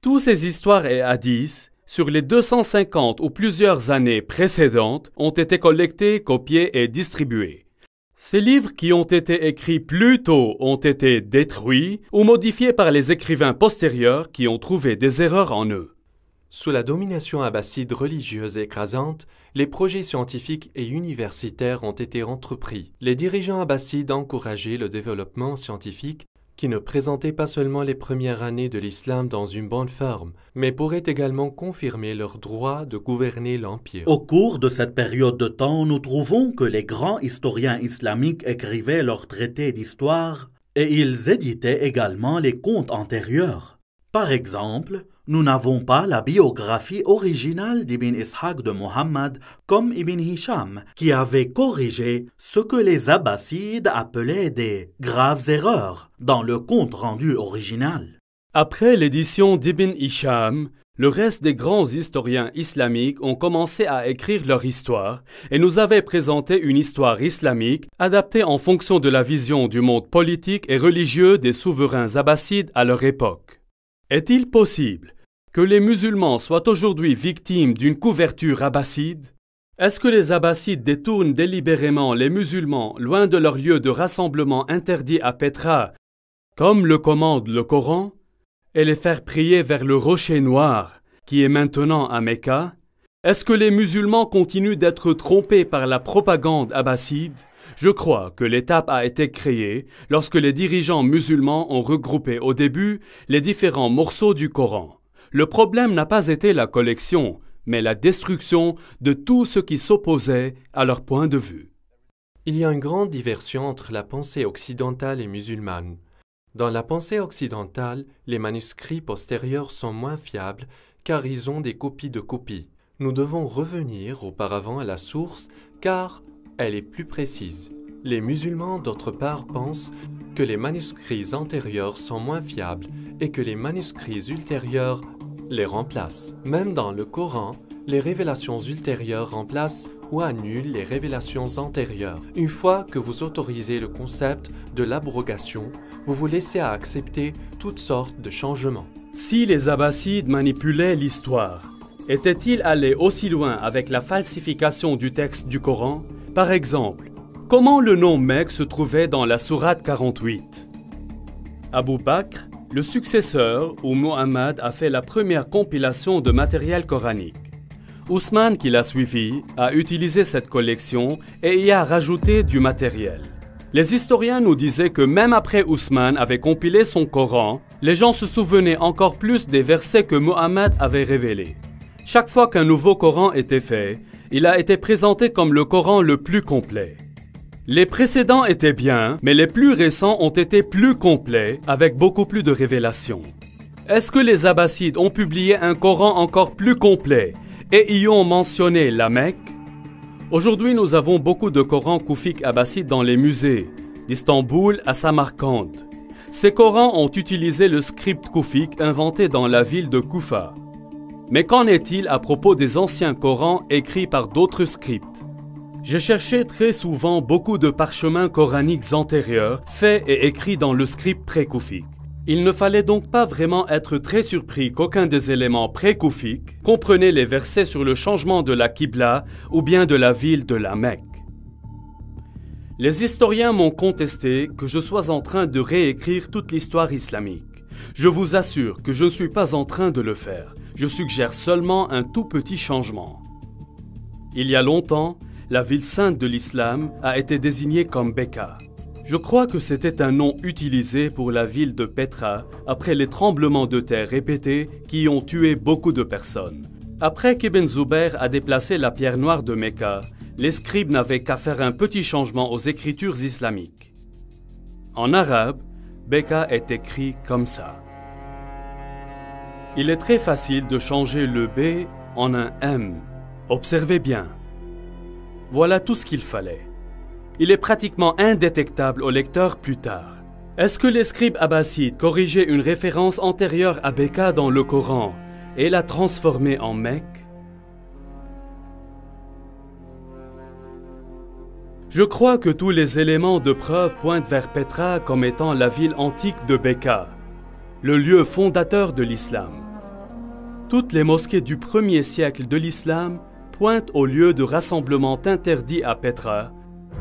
Tous ces histoires et hadiths, sur les 250 ou plusieurs années précédentes, ont été collectés, copiés et distribués. Ces livres qui ont été écrits plus tôt ont été détruits ou modifiés par les écrivains postérieurs qui ont trouvé des erreurs en eux. Sous la domination abbasside religieuse écrasante, les projets scientifiques et universitaires ont été entrepris. Les dirigeants abbassides encourageaient le développement scientifique qui ne présentait pas seulement les premières années de l'islam dans une bonne forme, mais pourrait également confirmer leur droit de gouverner l'Empire. Au cours de cette période de temps, nous trouvons que les grands historiens islamiques écrivaient leurs traités d'histoire et ils éditaient également les contes antérieurs. Par exemple, nous n'avons pas la biographie originale d'Ibn Ishaq de Muhammad comme Ibn Hisham, qui avait corrigé ce que les Abbassides appelaient des graves erreurs dans le compte rendu original. Après l'édition d'Ibn Hisham, le reste des grands historiens islamiques ont commencé à écrire leur histoire et nous avaient présenté une histoire islamique adaptée en fonction de la vision du monde politique et religieux des souverains abbassides à leur époque. Est-il possible que les musulmans soient aujourd'hui victimes d'une couverture abbasside? Est-ce que les abbassides détournent délibérément les musulmans loin de leur lieu de rassemblement interdit à Petra, comme le commande le Coran, et les faire prier vers le rocher noir, qui est maintenant à Mecca? Est-ce que les musulmans continuent d'être trompés par la propagande abbasside? Je crois que l'étape a été créée lorsque les dirigeants musulmans ont regroupé au début les différents morceaux du Coran. Le problème n'a pas été la collection, mais la destruction de tout ce qui s'opposait à leur point de vue. Il y a une grande diversion entre la pensée occidentale et musulmane. Dans la pensée occidentale, les manuscrits postérieurs sont moins fiables car ils ont des copies de copies. Nous devons revenir auparavant à la source car elle est plus précise. Les musulmans, d'autre part, pensent que les manuscrits antérieurs sont moins fiables et que les manuscrits ultérieurs les remplacent. Même dans le Coran, les révélations ultérieures remplacent ou annulent les révélations antérieures. Une fois que vous autorisez le concept de l'abrogation, vous vous laissez à accepter toutes sortes de changements. Si les Abbassides manipulaient l'histoire, étaient-ils allés aussi loin avec la falsification du texte du Coran? Par exemple, comment le nom Mecque se trouvait dans la sourate 48? Abu Bakr, le successeur où Muhammad a fait la première compilation de matériel coranique. Ousmane, qui l'a suivi, a utilisé cette collection et y a rajouté du matériel. Les historiens nous disaient que même après Ousmane avait compilé son Coran, les gens se souvenaient encore plus des versets que Muhammad avait révélés. Chaque fois qu'un nouveau Coran était fait, il a été présenté comme le Coran le plus complet. Les précédents étaient bien, mais les plus récents ont été plus complets, avec beaucoup plus de révélations. Est-ce que les Abbassides ont publié un Coran encore plus complet et y ont mentionné la Mecque? Aujourd'hui, nous avons beaucoup de Corans koufiques abbassides dans les musées, d'Istanbul à Samarcande. Ces Corans ont utilisé le script koufique inventé dans la ville de Koufa. Mais qu'en est-il à propos des anciens Corans écrits par d'autres scripts? J'ai cherché très souvent beaucoup de parchemins coraniques antérieurs, faits et écrits dans le script pré-koufique. Il ne fallait donc pas vraiment être très surpris qu'aucun des éléments pré-koufiques comprenait les versets sur le changement de la Qibla ou bien de la ville de la Mecque. Les historiens m'ont contesté que je sois en train de réécrire toute l'histoire islamique. Je vous assure que je ne suis pas en train de le faire. Je suggère seulement un tout petit changement. Il y a longtemps, la ville sainte de l'islam a été désignée comme Becca. Je crois que c'était un nom utilisé pour la ville de Petra après les tremblements de terre répétés qui ont tué beaucoup de personnes. Après qu'Ibn Zubayr a déplacé la pierre noire de Mecca, les scribes n'avaient qu'à faire un petit changement aux écritures islamiques. En arabe, Becca est écrit comme ça. Il est très facile de changer le B en un M. Observez bien. Voilà tout ce qu'il fallait. Il est pratiquement indétectable au lecteur plus tard. Est-ce que les scribes abbassides corrigeaient une référence antérieure à Becca dans le Coran et la transformaient en Mecque? Je crois que tous les éléments de preuve pointent vers Petra comme étant la ville antique de Becca, le lieu fondateur de l'islam. Toutes les mosquées du 1er siècle de l'islam pointent au lieu de rassemblement interdit à Petra,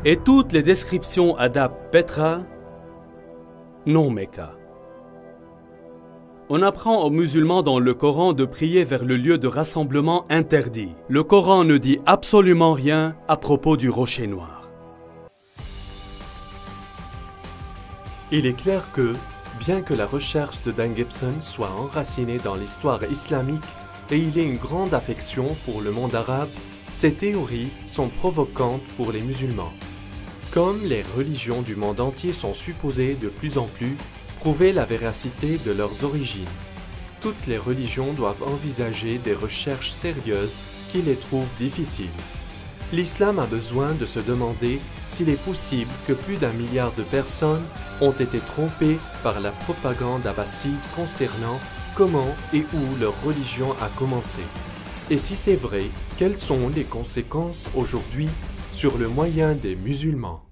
et toutes les descriptions adaptent Petra, non Mecca. On apprend aux musulmans dans le Coran de prier vers le lieu de rassemblement interdit. Le Coran ne dit absolument rien à propos du rocher noir. Il est clair que, bien que la recherche de Dan Gibson soit enracinée dans l'histoire islamique et il ait une grande affection pour le monde arabe, ces théories sont provocantes pour les musulmans. Comme les religions du monde entier sont supposées de plus en plus prouver la véracité de leurs origines, toutes les religions doivent envisager des recherches sérieuses qui les trouvent difficiles. l'islam a besoin de se demander s'il est possible que plus d'1 milliard de personnes ont été trompées par la propagande abbasside concernant comment et où leur religion a commencé. Et si c'est vrai, quelles sont les conséquences aujourd'hui sur le moyen des musulmans?